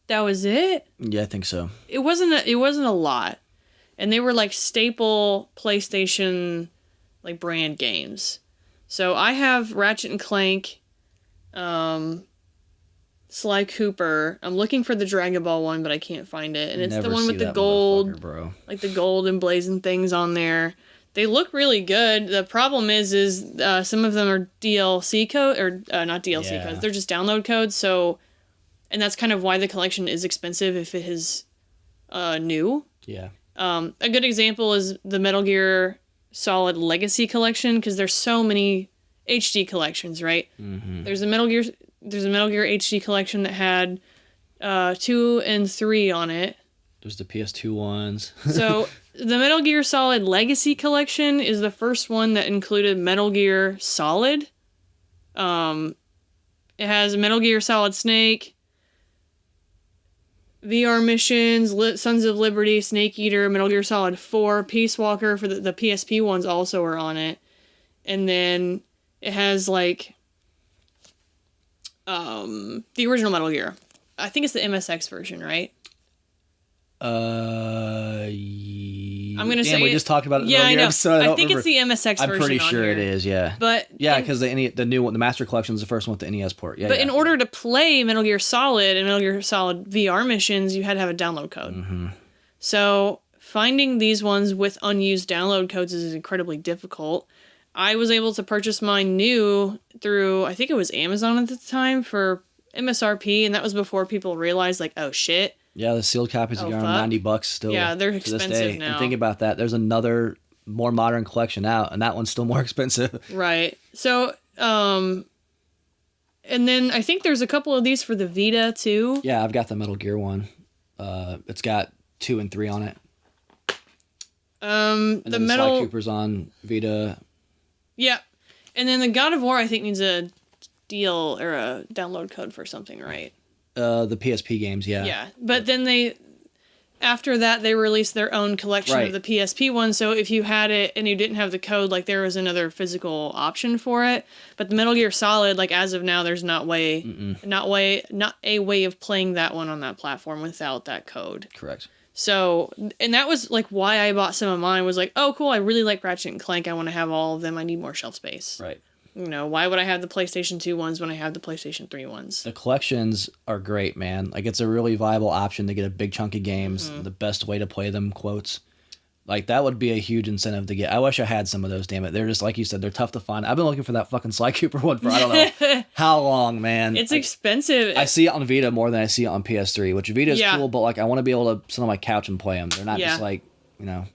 S1: that was it.
S2: Yeah, I think so.
S1: It wasn't a lot. And they were like staple PlayStation like brand games. So I have Ratchet and Clank, Sly Cooper. I'm looking for the Dragon Ball one, but I can't find it. And it's
S2: Never
S1: the one
S2: see
S1: with the
S2: that
S1: gold,
S2: bro.
S1: like the gold emblazoned things on there. They look really good. The problem is some of them are DLC code or not DLC codes. They're just download codes. So, and that's kind of why the collection is expensive if it is new.
S2: Yeah.
S1: A good example is the Metal Gear Solid Legacy Collection, because there's so many HD collections, right?
S2: Mm-hmm.
S1: There's a Metal Gear HD collection that had 2 and 3 on it.
S2: There's the PS2 ones.
S1: So the Metal Gear Solid Legacy Collection is the first one that included Metal Gear Solid. It has Metal Gear Solid Snake, VR Missions, Sons of Liberty, Snake Eater, Metal Gear Solid 4, Peace Walker for the PSP ones also are on it. And then it has like the original Metal Gear. I think it's the MSX version, right? I'm gonna say
S2: we just talked about it.
S1: Yeah, I know.
S2: Episode,
S1: I think it's the MSX version.
S2: I'm pretty sure it is. Yeah.
S1: But
S2: yeah, because the new one, the Master Collection is the first one with the NES port. Yeah.
S1: But in order to play Metal Gear Solid and Metal Gear Solid VR missions, you had to have a download code.
S2: Mm-hmm.
S1: So finding these ones with unused download codes is incredibly difficult. I was able to purchase mine new through, I think it was Amazon at the time, for MSRP, and that was before people realized, like, oh shit.
S2: Yeah, the sealed copies are around $90 still.
S1: Yeah, they're
S2: expensive
S1: expensive
S2: this day.
S1: now.
S2: And think about that. There's another more modern collection out, and that one's still more expensive.
S1: Right. So, and then I think there's a couple of these for the Vita too.
S2: Yeah, I've got the Metal Gear one. It's got 2 and 3 on it. And
S1: the
S2: Sly Cooper's on Vita.
S1: Yeah, and then the God of War I think needs a deal or a download code for something, right?
S2: The PSP games, yeah.
S1: Yeah, but then after that they released their own collection of the PSP one. So if you had it and you didn't have the code, like there was another physical option for it. But the Metal Gear Solid, like as of now, there's not a way of playing that one on that platform without that code.
S2: Correct.
S1: So, and that was like why I bought some of mine. Was like, oh cool, I really like Ratchet and Clank. I want to have all of them. I need more shelf space.
S2: Right.
S1: You know, why would I have the PlayStation 2 ones when I have the PlayStation 3 ones?
S2: The collections are great, man. Like, it's a really viable option to get a big chunk of games. The best way to play them, quotes. Like, that would be a huge incentive to get. I wish I had some of those, damn it. They're just, like you said, they're tough to find. I've been looking for that fucking Sly Cooper one for I don't know how long, man.
S1: It's expensive.
S2: I see it on Vita more than I see it on PS3, which Vita is cool, but, like, I want to be able to sit on my couch and play them. They're not just, like, you know...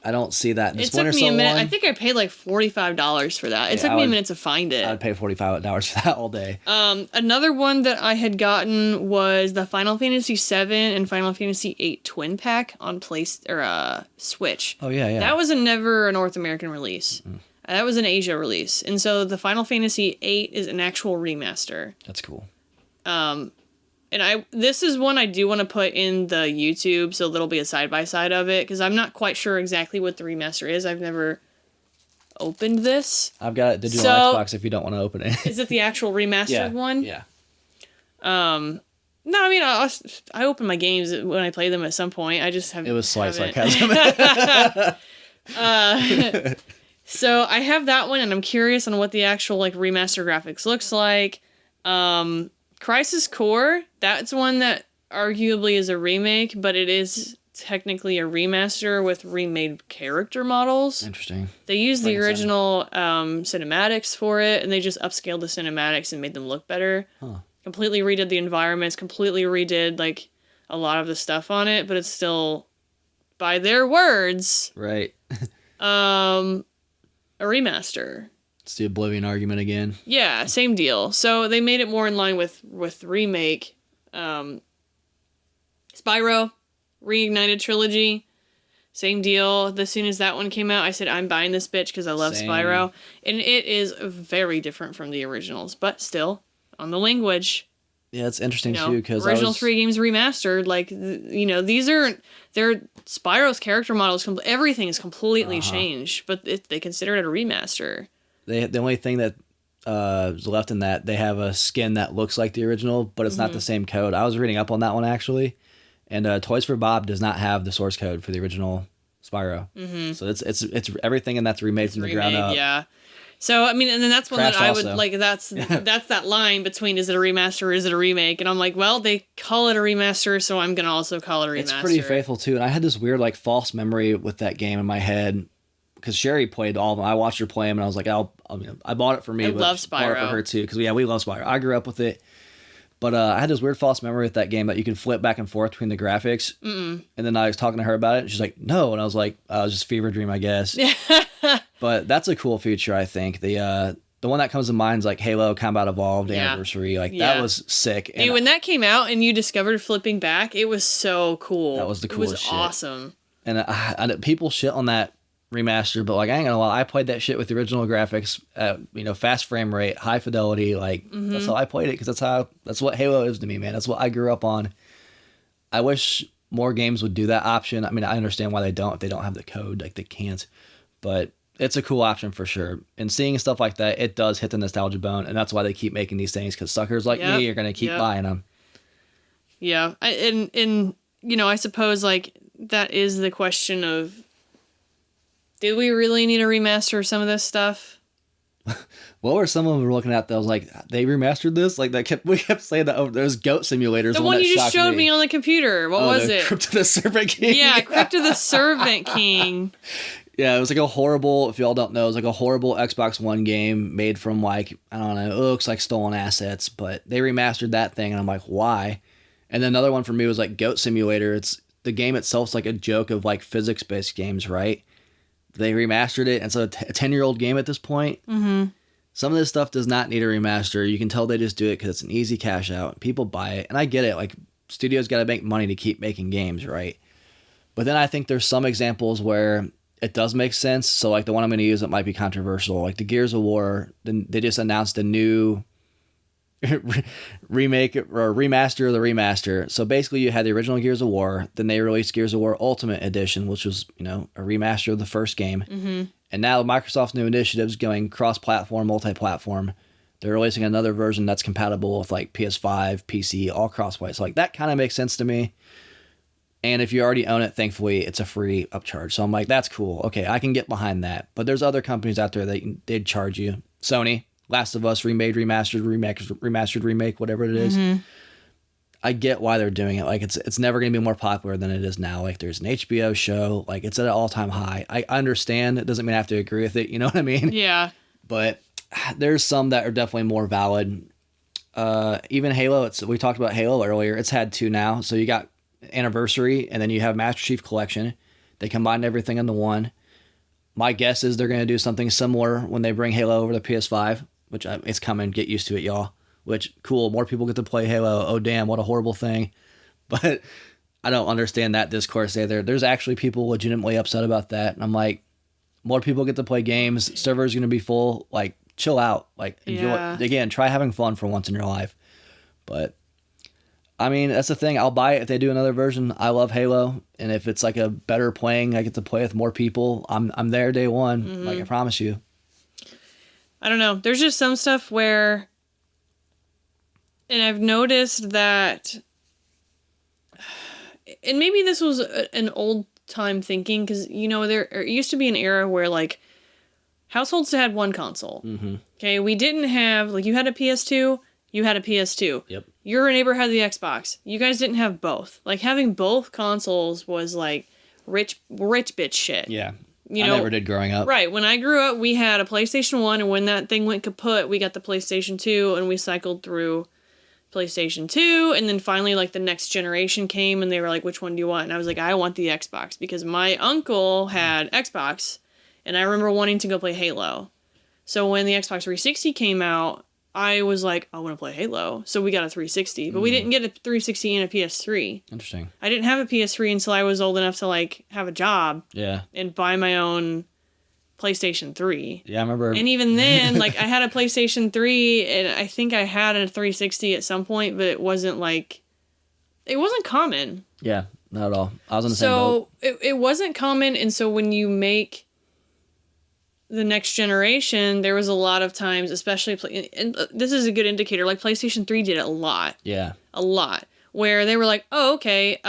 S2: I don't see that in the Splinter Cell one.
S1: I think I paid like $45 for that. It took me a minute to find it.
S2: I'd pay $45 for that all day.
S1: Another one that I had gotten was the Final Fantasy VII and Final Fantasy VIII Twin Pack on Switch.
S2: Oh, yeah.
S1: That was never a North American release. That was an Asia release. And so the Final Fantasy VIII is an actual remaster.
S2: That's cool.
S1: And this is one I do want to put in the YouTube, so there'll be a side-by-side of it, because I'm not quite sure exactly what the remaster is. I've never opened this.
S2: I've got it to do on Xbox if you don't want to open it.
S1: Is it the actual remastered one?
S2: Yeah.
S1: No, I mean, I open my games when I play them at some point. I just haven't.
S2: It was slight sarcasm.
S1: So I have that one, and I'm curious on what the actual like remaster graphics looks like. Crisis Core, that's one that arguably is a remake, but it is technically a remaster with remade character models.
S2: Interesting.
S1: They used the original cinematics for it, and they just upscaled the cinematics and made them look better.
S2: Huh.
S1: Completely redid the environments, completely redid like a lot of the stuff on it, but it's still, by their words,
S2: right.
S1: A remaster.
S2: It's the Oblivion argument again.
S1: Yeah, same deal. So they made it more in line with remake. Spyro, Reignited Trilogy, same deal. As soon as that one came out, I said, I'm buying this bitch because I love Spyro. And it is very different from the originals, but still, on the language.
S2: Yeah, it's interesting too, because
S1: original 3 games remastered, like, these are, they're Spyro's character models, everything is completely changed, but they consider it a remaster.
S2: The only thing that is left in that, they have a skin that looks like the original, but it's not the same code. I was reading up on that one actually, and Toys for Bob does not have the source code for the original Spyro. So it's everything, and that's remade from the ground up.
S1: Yeah. So I mean, and then that's one
S2: Crash
S1: that I would
S2: also.
S1: like. That's that line between is it a remaster or is it a remake? And I'm like, well, they call it a remaster, so I'm gonna also call it a remaster.
S2: It's pretty faithful too, and I had this weird like false memory with that game in my head because Sherry played all of them. I watched her play them, and I was like, I bought it for me.
S1: I
S2: but
S1: love
S2: bought it for
S1: Spyro.
S2: her too because we love Spyro. I grew up with it, but I had this weird false memory with that game that you could flip back and forth between the graphics. And then I was talking to her about it, and she's like, "No," and I was like, "I was just fever dream, I guess." But that's a cool feature, I think. The one that comes to mind is like Halo Combat Evolved Anniversary. Like that was sick.
S1: Dude, when that came out and you discovered flipping back, it was so cool.
S2: That was the coolest shit.
S1: It was awesome.
S2: And people shit on that remaster, but like I ain't gonna lie, I played that shit with the original graphics at fast frame rate, high fidelity. Like that's how I played it because that's what Halo is to me, man. That's what I grew up on. I wish more games would do that option. I mean, I understand why they don't if they don't have the code, like they can't, but it's a cool option for sure. And seeing stuff like that, it does hit the nostalgia bone, and that's why they keep making these things because suckers like me are gonna keep buying them.
S1: Yeah, and I suppose like that is the question of, did we really need a remaster of some of this stuff?
S2: What were some of them we were looking at that was like, they remastered this? Like we kept saying that over. There's goat simulators.
S1: The one you just showed me on the computer. What was it?
S2: Crypt of the Serpent King.
S1: Yeah, Crypt of the Serpent King.
S2: Yeah, it was like a horrible, if y'all don't know, it was like a horrible Xbox One game made from like, I don't know, it looks like stolen assets, but they remastered that thing and I'm like, why? And then another one for me was like Goat Simulator. The game itself's like a joke of like physics-based games, right? They remastered it, and so a 10-year-old game at this point. Some of this stuff does not need a remaster. You can tell they just do it because it's an easy cash out. People buy it, and I get it. Like, studios got to make money to keep making games, right? But then I think there's some examples where it does make sense. So, like, the one I'm going to use that might be controversial, like the Gears of War, then they just announced a new remake or remaster of the remaster. So basically you had the original Gears of War, then they released Gears of War Ultimate Edition, which was, a remaster of the first game. And now Microsoft's new initiative is going cross-platform, multi-platform. They're releasing another version that's compatible with like PS5, PC, all crossplay. So like that kind of makes sense to me. And if you already own it, thankfully it's a free upcharge. So I'm like, that's cool. Okay, I can get behind that. But there's other companies out there that they'd charge you. Sony, Last of Us, remade, remastered, remake, whatever it is. I get why they're doing it. Like it's never going to be more popular than it is now. Like there's an HBO show, like it's at an all-time high. I understand. It doesn't mean I have to agree with it. You know what I mean?
S1: Yeah.
S2: But there's some that are definitely more valid. Even Halo, we talked about Halo earlier. It's had two now. So you got Anniversary and then you have Master Chief Collection. They combined everything into one. My guess is they're going to do something similar when they bring Halo over to PS5, which it's coming. Get used to it, y'all. Which, cool, more people get to play Halo. Oh, damn, what a horrible thing. But I don't understand that discourse either. There's actually people legitimately upset about that. And I'm like, more people get to play games. Servers going to be full. Like, chill out. Like, enjoy.
S1: Yeah.
S2: Again, try having fun for once in your life. But, I mean, that's the thing. I'll buy it if they do another version. I love Halo. And if it's like a better playing, I get to play with more people. I'm there day one. Like, I promise you.
S1: I don't know. There's just some stuff where... And I've noticed that, and maybe this was an old time thinking, because, there used to be an era where, like, households had one console. Okay, we didn't have, like, you had a PS2, you had a PS2.
S2: Yep.
S1: Your neighbor had the Xbox. You guys didn't have both. Like, having both consoles was, like, rich bitch shit.
S2: Yeah. I never did growing up.
S1: Right. When I grew up, we had a PlayStation 1, and when that thing went kaput, we got the PlayStation 2, and we cycled through PlayStation 2, and then finally like the next generation came and they were like, which one do you want? And I was like, I want the Xbox, because my uncle had Xbox and I remember wanting to go play Halo. So when the Xbox 360 came out, I was like, I want to play Halo. So we got a 360, but we didn't get a 360 and a PS3. Interesting. I didn't have a PS3 until I was old enough to like have a job. Yeah. And buy my own PlayStation 3. Yeah, I remember. And even then, like, I had a PlayStation 3, and I think I had a 360 at some point, but it wasn't common.
S2: Yeah, not at all. I was on the same boat.
S1: So, it wasn't common, and so when you make the next generation, there was a lot of times, especially, and this is a good indicator, like PlayStation 3 did it a lot.
S2: Yeah.
S1: A lot. Where they were like, oh, okay,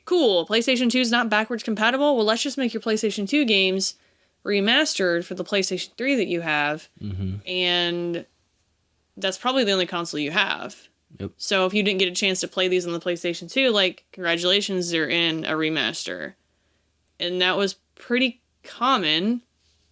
S1: cool, PlayStation 2 is not backwards compatible. Well, let's just make your PlayStation 2 games remastered for the PlayStation 3 that you have.
S2: Mm-hmm.
S1: And that's probably the only console you have.
S2: Yep.
S1: So if you didn't get a chance to play these on the PlayStation 2, like, congratulations, they're in a remaster. And that was pretty common,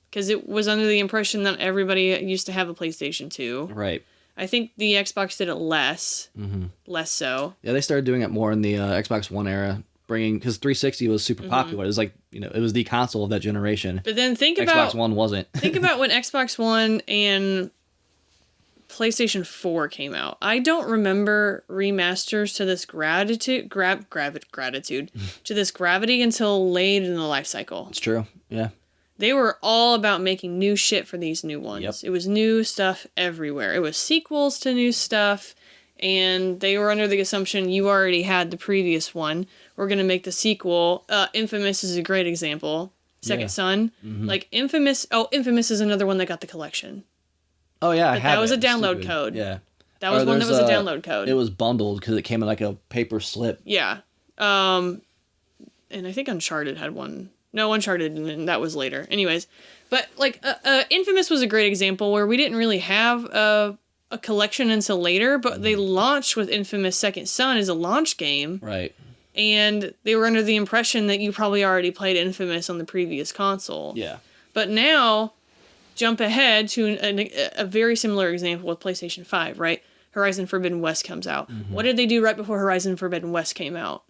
S1: because it was under the impression that everybody used to have a PlayStation 2.
S2: Right.
S1: I think the Xbox did it less.
S2: Mm-hmm.
S1: Less so.
S2: Yeah, they started doing it more in the Xbox One era, because 360 was super popular. It was like, it was the console of that generation.
S1: But then
S2: Xbox One wasn't.
S1: Think about when Xbox One and PlayStation 4 came out. I don't remember remasters to this gratitude to this gravity until late in the life cycle.
S2: It's true. Yeah.
S1: They were all about making new shit for these new ones.
S2: Yep.
S1: It was new stuff everywhere. It was sequels to new stuff, and they were under the assumption you already had the previous one. We're going to make the sequel. Infamous is a great example. Second Son.
S2: Mm-hmm.
S1: Like, Infamous is another one that got the collection.
S2: Oh, yeah, I
S1: But
S2: have
S1: that was
S2: it.
S1: a download
S2: Stupid.
S1: code.
S2: Yeah.
S1: That was one that was a download code.
S2: It was bundled because it came in like a paper slip.
S1: Yeah. And I think Uncharted had one. No, Uncharted, and that was later. Anyways, but like Infamous was a great example where we didn't really have a collection until later, but they launched with Infamous Second Son as a launch game.
S2: Right.
S1: And they were under the impression that you probably already played Infamous on the previous console.
S2: Yeah.
S1: But now, jump ahead to a very similar example with PlayStation 5, right? Horizon Forbidden West comes out. Mm-hmm. What did they do right before Horizon Forbidden West came out?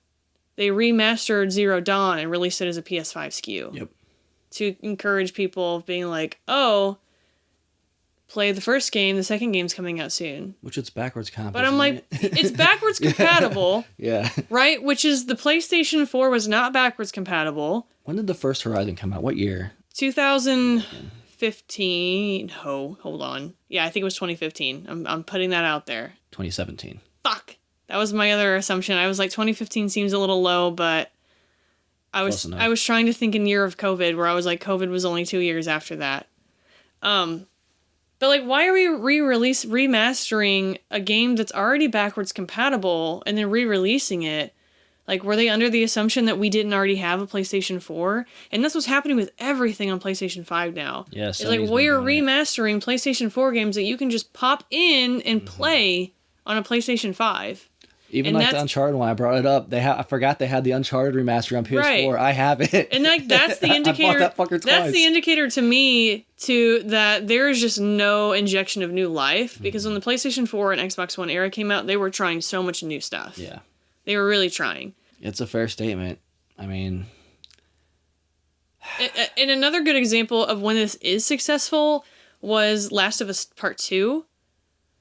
S1: They remastered Zero Dawn and released it as a PS5 SKU.
S2: Yep.
S1: To encourage people being like, oh, play the first game, the second game's coming out soon.
S2: Which it's backwards compatible.
S1: But I'm like, it's backwards compatible.
S2: Yeah.
S1: Right? Which is the PlayStation 4 was not backwards compatible.
S2: When did the first Horizon come out? What year?
S1: 2015. Oh, hold on. Yeah, I think it was 2015. I'm putting that out there.
S2: 2017.
S1: Fuck. That was my other assumption. I was like, 2015 seems a little low, but I was trying to think in year of COVID, where I was like, COVID was only 2 years after that. But like, why are we remastering a game that's already backwards compatible and then re-releasing it? Like, were they under the assumption that we didn't already have a PlayStation 4? And that's what's happening with everything on PlayStation 5 now.
S2: Yes.
S1: It's like, we're remastering PlayStation 4 games that you can just pop in and play on a PlayStation 5.
S2: Even like the Uncharted one, I brought it up. I forgot they had the Uncharted remaster on PS4. Right. I have it.
S1: And like, that's the indicator.
S2: I bought that fucker twice.
S1: That's the indicator to me that there is just no injection of new life. Because when the PlayStation 4 and Xbox One era came out, they were trying so much new stuff.
S2: Yeah.
S1: They were really trying.
S2: It's a fair statement. I mean...
S1: And another good example of when this is successful was Last of Us Part 2.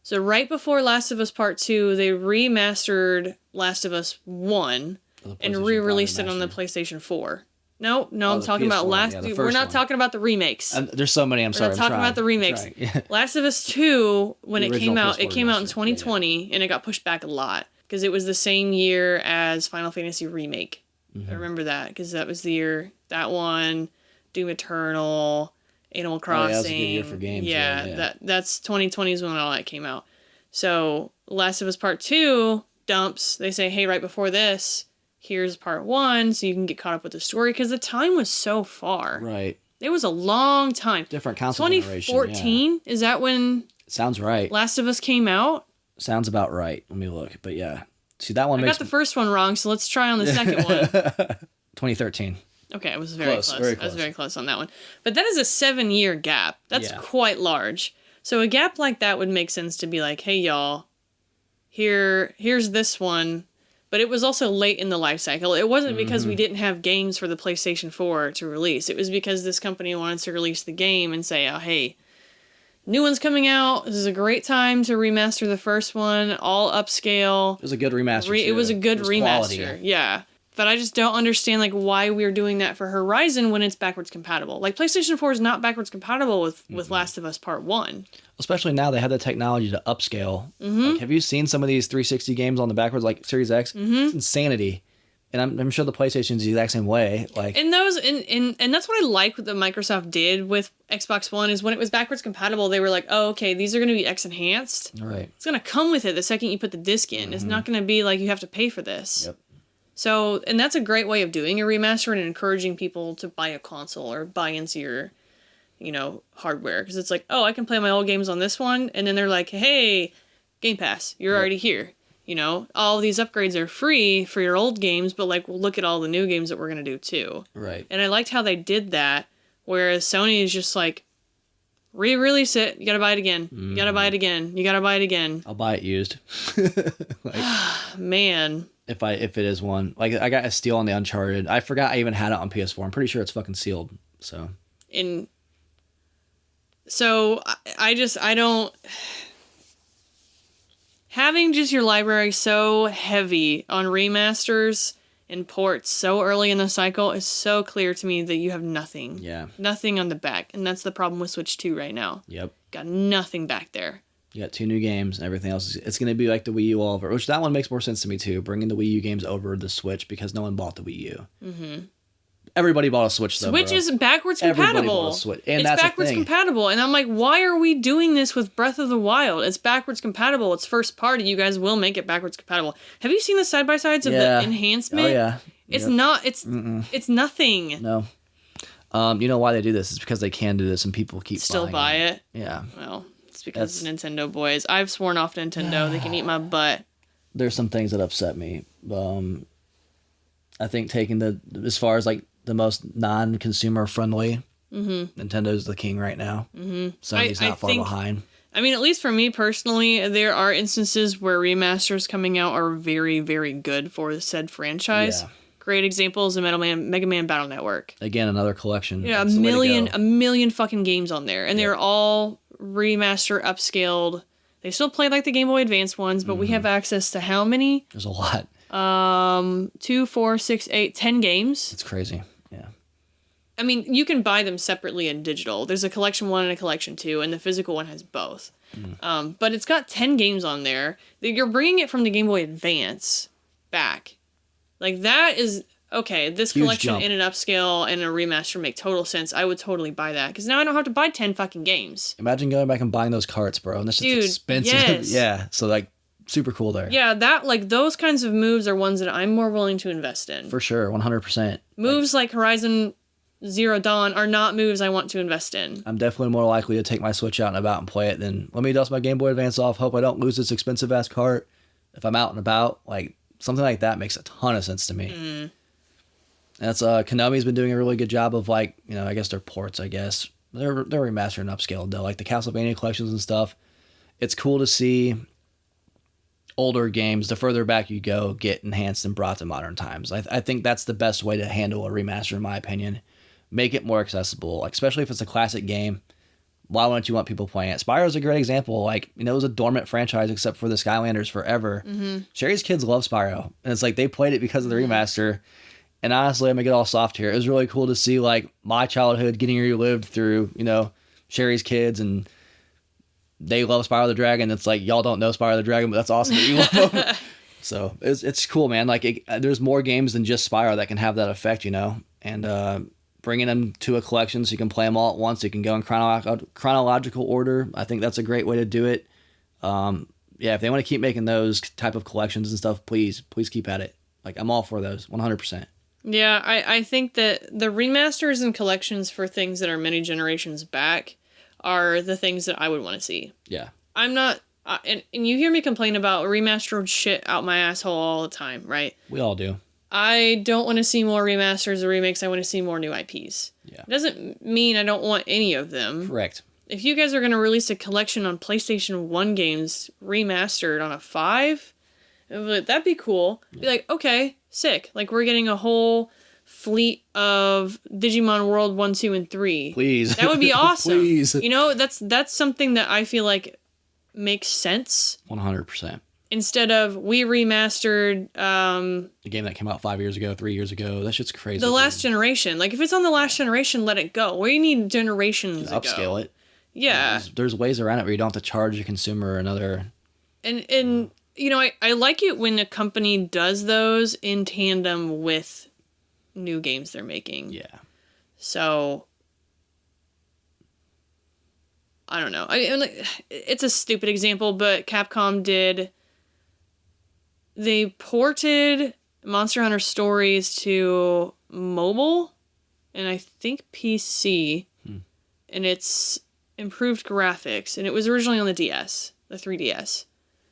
S1: So right before Last of Us Part 2, they remastered Last of Us 1 and re-released it on the PlayStation 4. No, I'm talking about we're not talking about the remakes.
S2: There's so many, I'm sorry.
S1: We're not talking about the remakes. Last of Us 2, when it came out in 2020, and it got pushed back a lot because it was the same year as Final Fantasy Remake. Mm-hmm. I remember that because that was the year that one, Doom Eternal, Animal Crossing.
S2: That was a good year for games.
S1: Yeah. That's 2020 is when all that came out. So Last of Us Part 2 dumps. They say, hey, right before this, here's Part 1, so you can get caught up with the story, because the time was so far.
S2: Right.
S1: It was a long time.
S2: Different console generation.
S1: 2014? Is that when
S2: Sounds right.
S1: Last of Us came out?
S2: Sounds about right. Let me look. But yeah. See, that one
S1: I got the first one wrong, so let's try on the second one.
S2: 2013.
S1: Okay, I was very close. I was very close on that one. But that is a 7-year gap. That's quite large. So a gap like that would make sense to be like, hey, y'all, here's this one. But it was also late in the life cycle. It wasn't because we didn't have games for the PlayStation 4 to release. It was because this company wanted to release the game and say, oh, hey, new one's coming out. This is a great time to remaster the first one, all upscale.
S2: It was a good remaster,
S1: It was a good remaster. Quality. Yeah. But I just don't understand like why we're doing that for Horizon when it's backwards compatible. Like PlayStation 4 is not backwards compatible with Last of Us Part 1.
S2: Especially now they have the technology to upscale. Like, have you seen some of these 360 games on the backwards, like Series X? It's insanity. And I'm sure the PlayStation's the exact same way. Like,
S1: and those and that's what I like what the Microsoft did with Xbox One is when it was backwards compatible, they were like, oh, okay, these are going to be X enhanced.
S2: right.
S1: It's going to come with it the second you put the disc in. It's not going to be like you have to pay for this.
S2: Yep.
S1: So, and that's a great way of doing a remaster and encouraging people to buy a console or buy into your, hardware. Because it's like, oh, I can play my old games on this one. And then they're like, hey, Game Pass, you're already here. All these upgrades are free for your old games, but like, well, look at all the new games that we're going to do too.
S2: Right.
S1: And I liked how they did that, whereas Sony is just like, re-release it, you gotta buy it again. You gotta buy it again. You gotta buy it again.
S2: I'll buy it used.
S1: Man.
S2: If it is one. Like, I got a steal on the Uncharted. I forgot I even had it on PS4. I'm pretty sure it's fucking sealed. So I don't... Having just your library so heavy on remasters and ports so early in the cycle is so clear to me that you have nothing. Yeah.
S1: Nothing on the back. And that's the problem with Switch 2 right now.
S2: Yep.
S1: Got nothing back there.
S2: You got 2 new games and everything else. It's going to be like the Wii U all over, which that one makes more sense to me too, bringing the Wii U games over the Switch because no one bought the Wii U. Mm-hmm. Everybody bought a Switch though,
S1: Switch
S2: bro.
S1: is backwards compatible.
S2: Everybody bought a Switch. And
S1: it's
S2: that's
S1: backwards
S2: the thing.
S1: compatible. And I'm like, why are we doing this with Breath of the Wild? It's backwards compatible. It's first party. You guys will make it backwards compatible. Have you seen the side-by-sides of the enhancement?
S2: Oh, yeah.
S1: It's not, it's nothing.
S2: No. You know why they do this? It's because they can do this and people keep
S1: Still
S2: buying
S1: buy it.
S2: Yeah.
S1: Well, it's because Nintendo boys. I've sworn off Nintendo. They can eat my butt.
S2: There's some things that upset me. I think taking as far as like the most non-consumer friendly, Nintendo's the king right now. Mm-hmm. Sony's not far behind. I
S1: mean, at least for me personally, there are instances where remasters coming out are very, very good for said franchise. Yeah. Great examples of Mega Man Battle Network.
S2: Again, another collection.
S1: Yeah, a million fucking games on there, and they're all remaster upscaled. They still play like the Game Boy Advance ones, but we have access to how many?
S2: There's a lot.
S1: 2, 4, 6, 8, 10 games.
S2: It's crazy. Yeah.
S1: I mean, you can buy them separately in digital. There's a collection 1 and a collection 2, and the physical one has both. But it's got 10 games on there. You're bringing it from the Game Boy Advance back. Like, that is... Okay, this
S2: Huge
S1: collection
S2: jump.
S1: in an upscale and a remaster make total sense. I would totally buy that. Because now I don't have to buy 10 fucking games.
S2: Imagine going back and buying those carts, bro. And this is expensive.
S1: Yes.
S2: Yeah, so, like, super cool there.
S1: Yeah, those kinds of moves are ones that I'm more willing to invest in.
S2: For sure, 100%.
S1: Moves like Horizon Zero Dawn are not moves I want to invest in.
S2: I'm definitely more likely to take my Switch out and about and play it than let me dust my Game Boy Advance off, hope I don't lose this expensive-ass cart if I'm out and about. Like, something like that makes a ton of sense to me. And that's, Konami's been doing a really good job of, like, I guess they're ports, I guess. They're remastered and upscaled, though. Like, the Castlevania collections and stuff. It's cool to see older games, the further back you go, get enhanced and brought to modern times. I think that's the best way to handle a remaster, in my opinion. Make it more accessible, like, especially if it's a classic game. Why wouldn't you want people playing it? Spyro's a great example. Like, it was a dormant franchise except for the Skylanders forever. Sherry's kids love Spyro, and it's like they played it because of the remaster. And honestly, I'm gonna get all soft here. It was really cool to see, like, my childhood getting relived through, Sherry's kids, and they love Spyro the Dragon. It's like, y'all don't know Spyro the Dragon, but that's awesome that you love them. So it's cool, man. Like, there's more games than just Spyro that can have that effect, and bringing them to a collection so you can play them all at once. You can go in chronological order. I think that's a great way to do it. If they want to keep making those type of collections and stuff, please keep at it. Like, I'm all for those, 100%.
S1: Yeah, I think that the remasters and collections for things that are many generations back are the things that I would want to see. Yeah. I'm not... and you hear me complain about remastered shit out my asshole all the time, right?
S2: We all do.
S1: I don't want to see more remasters or remakes. I want to see more new IPs.
S2: Yeah.
S1: It doesn't mean I don't want any of them.
S2: Correct.
S1: If you guys are going to release a collection on PlayStation 1 games remastered on a 5, that'd be cool. Yeah. Be like, okay, sick. Like, we're getting a whole fleet of Digimon World 1, 2, and 3.
S2: Please.
S1: That would be awesome.
S2: Please.
S1: That's something that I feel like makes sense.
S2: 100%.
S1: Instead of, we remastered...
S2: the game that came out 5 years ago, 3 years ago. That shit's crazy.
S1: The last generation. Like, if it's on the last generation, let it go. We need generations ago.
S2: Upscale it.
S1: Yeah.
S2: There's ways around it where you don't have to charge a consumer another...
S1: And I like it when a company does those in tandem with new games they're making.
S2: Yeah.
S1: So, I don't know. It's a stupid example, but Capcom they ported Monster Hunter Stories to mobile and I think PC, and it's improved graphics, and it was originally on the DS, the 3DS,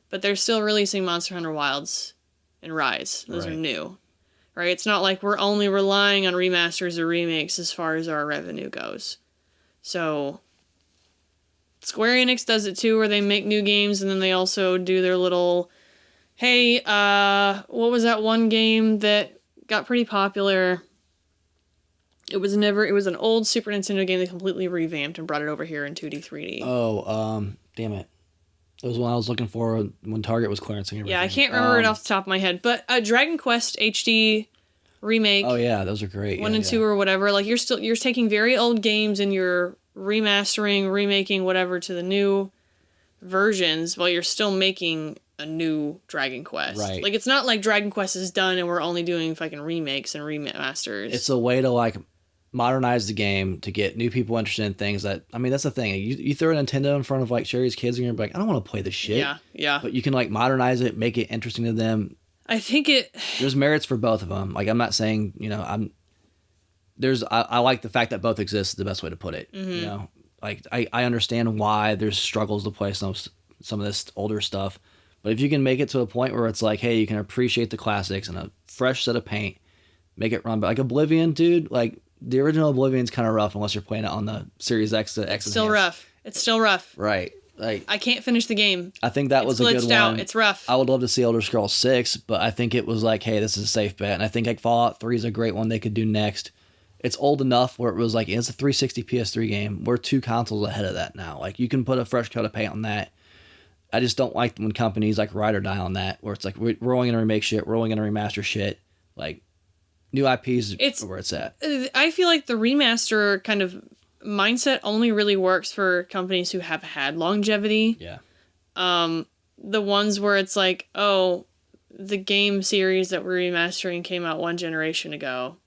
S1: but they're still releasing Monster Hunter Wilds and Rise. Those are new, right? It's not like we're only relying on remasters or remakes as far as our revenue goes. So Square Enix does it too, where they make new games and then they also do their little, hey, what was that one game that got pretty popular? It was an old Super Nintendo game they completely revamped and brought it over here in 2D, 3D.
S2: Oh, damn it. That was one I was looking for when Target was clearancing everything.
S1: Yeah, I can't remember it off the top of my head, but a Dragon Quest HD remake.
S2: Oh yeah, those are great.
S1: 1 and 2 or whatever. Like you're taking very old games and you're remastering, remaking whatever to the new versions while you're still making a new Dragon Quest.
S2: Right.
S1: Like it's not like Dragon Quest is done and we're only doing fucking remakes and remasters.
S2: It's a way to like modernize the game to get new people interested in things that, I mean, that's the thing. You throw a Nintendo in front of like Sherry's kids and you're like, I don't want to play this shit.
S1: Yeah.
S2: But you can like modernize it, make it interesting to them.
S1: I think
S2: there's merits for both of them. Like I'm not saying, I like the fact that both exist is the best way to put it.
S1: Mm-hmm.
S2: Like I understand why there's struggles to play some of this older stuff. But if you can make it to a point where it's like, hey, you can appreciate the classics and a fresh set of paint, make it run. But like Oblivion, dude, like the original Oblivion's kind of rough unless you're playing it on the Series X to X.
S1: It's still rough.
S2: Right. Like
S1: I can't finish the game.
S2: I think that was a good one.
S1: Out. It's rough.
S2: I would love to see Elder Scrolls 6, but I think it was like, hey, this is a safe bet. And I think like Fallout 3 is a great one they could do next. It's old enough where it was like, it's a 360 PS3 game. We're 2 consoles ahead of that now. Like you can put a fresh coat of paint on that. I just don't like when companies like ride or die on that, where it's like we're only going to remake shit, we're only going to remaster shit. Like new IPs are where it's at.
S1: I feel like the remaster kind of mindset only really works for companies who have had longevity.
S2: Yeah.
S1: The ones where it's like, oh, the game series that we're remastering came out 1 generation ago.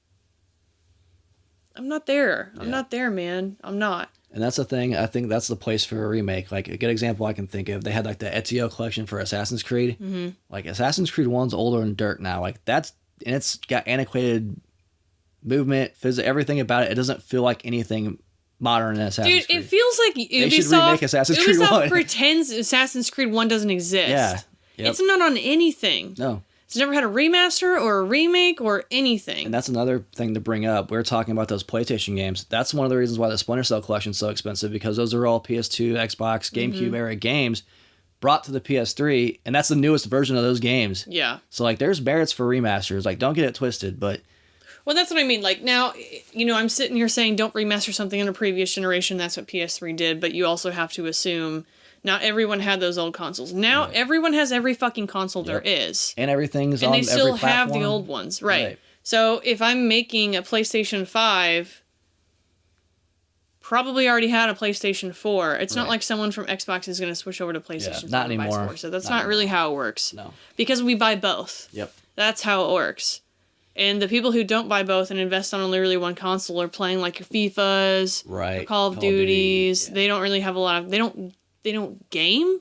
S1: I'm not there. I'm not there, man. I'm not.
S2: And that's the thing. I think that's the place for a remake. Like a good example I can think of, they had like the Ezio collection for Assassin's Creed. Mm-hmm. Like Assassin's Creed 1's older than dirt now. Like it's got antiquated movement, everything about it. It doesn't feel like anything modern in Assassin's Creed.
S1: Dude, it feels like
S2: Ubisoft, they should remake Assassin's Creed 1.
S1: pretends Assassin's Creed 1 doesn't exist.
S2: Yeah. Yep.
S1: It's not on anything.
S2: No.
S1: It's never had a remaster or a remake or anything.
S2: And that's another thing to bring up. We're talking about those PlayStation games. That's one of the reasons why the Splinter Cell collection is so expensive, because those are all PS2, Xbox, GameCube era games brought to the PS3, and that's the newest version of those games.
S1: Yeah.
S2: So like there's merits for remasters. Like don't get it twisted, but
S1: well, that's what I mean. Like now, I'm sitting here saying don't remaster something in a previous generation. That's what PS3 did, but you also have to assume not everyone had those old consoles. Now everyone has every fucking console there is.
S2: And everything's on every platform.
S1: And they still have the old ones. Right. So if I'm making a PlayStation 5, probably already had a PlayStation 4. It's not like someone from Xbox is going to switch over to PlayStation 4.
S2: Not anymore.
S1: So that's not really how it works.
S2: No.
S1: Because we buy both.
S2: Yep. That's
S1: how it works. And the people who don't buy both and invest on only really one console are playing like your FIFAs, your Call of Duties. They don't really have a lot of... They don't game.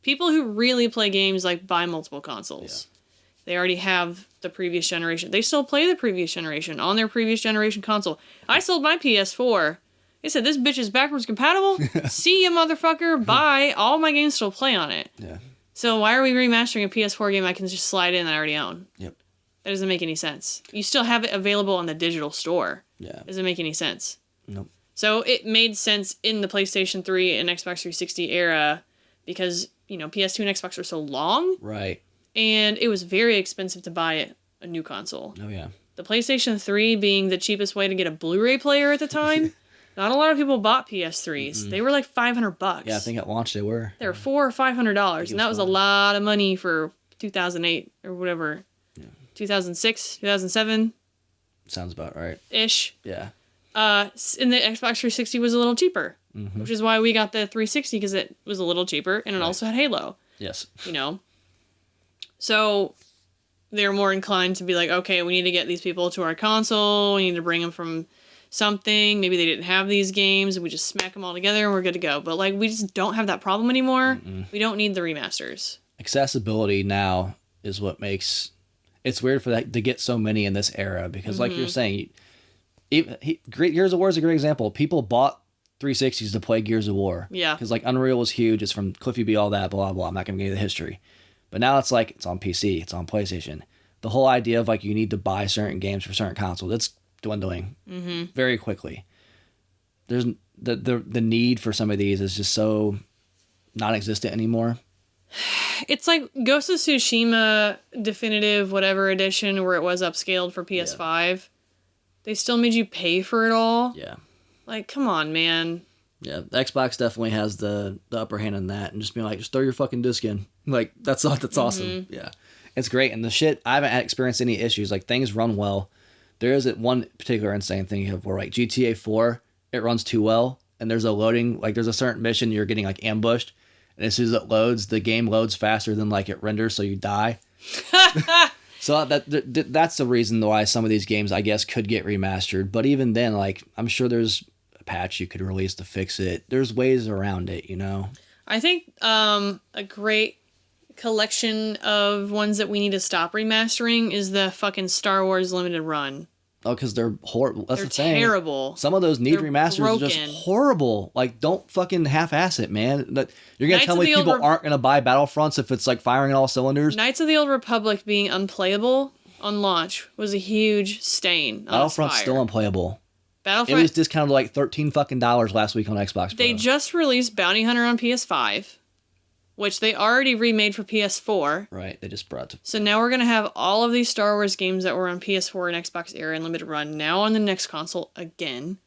S1: People who really play games like buy multiple consoles. Yeah. They already have the previous generation. They still play the previous generation on their previous generation console. I sold my PS4. They said, this bitch is backwards compatible. See ya, motherfucker. Bye. All my games still play on it.
S2: Yeah.
S1: So why are we remastering a PS4 game I can just slide in that I already own?
S2: Yep.
S1: That doesn't make any sense. You still have it available on the digital store.
S2: Yeah.
S1: Doesn't make any sense.
S2: Nope.
S1: So it made sense in the PlayStation 3 and Xbox 360 era because, PS2 and Xbox are so long.
S2: Right.
S1: And it was very expensive to buy a new console.
S2: Oh, yeah.
S1: The PlayStation 3 being the cheapest way to get a Blu-ray player at the time, not a lot of people bought PS3s. Mm-mm. They were like $500.
S2: Yeah, I think at launch they were.
S1: They were $400 or $500, and that was a lot of money for 2008 or whatever. Yeah. 2006, 2007.
S2: Sounds about right.
S1: Ish.
S2: Yeah.
S1: And the Xbox 360 was a little cheaper,
S2: mm-hmm.
S1: which is why we got the 360 because it was a little cheaper and it also had Halo.
S2: Yes.
S1: So they're more inclined to be like, okay, we need to get these people to our console. We need to bring them from something. Maybe they didn't have these games. We just smack them all together and we're good to go. But like, we just don't have that problem anymore. We don't need the remasters.
S2: Accessibility now is what makes it's weird for that to get so many in this era because, like you're saying, Gears of War is a great example. People bought 360s to play Gears of War.
S1: Yeah.
S2: Because like Unreal was huge. It's from Cliffy B, all that, blah, blah. I'm not going to give you the history. But now it's like, it's on PC, it's on PlayStation. The whole idea of like you need to buy certain games for certain consoles, it's dwindling very quickly. There's the need for some of these is just so non-existent anymore.
S1: It's like Ghost of Tsushima Definitive whatever edition where it was upscaled for PS5. Yeah. They still made you pay for it all. Yeah. Like, come on, man.
S2: Yeah, the Xbox definitely has the upper hand on that, and just being like, just throw your fucking disc in. Like, that's awesome. Yeah, it's great, and the shit, I haven't experienced any issues. Like, things run well. There isn't one particular insane thing you have where, like, GTA 4, it runs too well, and there's a loading, like, there's a certain mission you're getting, like, ambushed, and as soon as it loads, the game loads faster than, like, it renders, so you die. So that's the reason why some of these games, I guess, could get remastered. But even then, like, I'm sure there's patch you could release to fix it. There's ways around it, you know. I
S1: think a great collection of ones that we need to stop remastering is the fucking Star Wars limited run.
S2: Oh, because they're horrible. That's
S1: they're
S2: the thing.
S1: Terrible.
S2: Some of those need remasters are just horrible. Like, don't fucking half-ass it, man. You're gonna tell me people aren't gonna buy Battlefronts if it's like firing on all cylinders?
S1: Knights of the Old Republic being unplayable on launch was a huge stain.
S2: Battlefront's still unplayable.
S1: Battlefront,
S2: it was discounted to like $13 fucking last week on Xbox Pro.
S1: They just released Bounty Hunter on PS5, which they already remade for PS4.
S2: Right, they just brought to...
S1: So now we're going to have all of these Star Wars games that were on PS4 and Xbox era and limited run now on the next console again.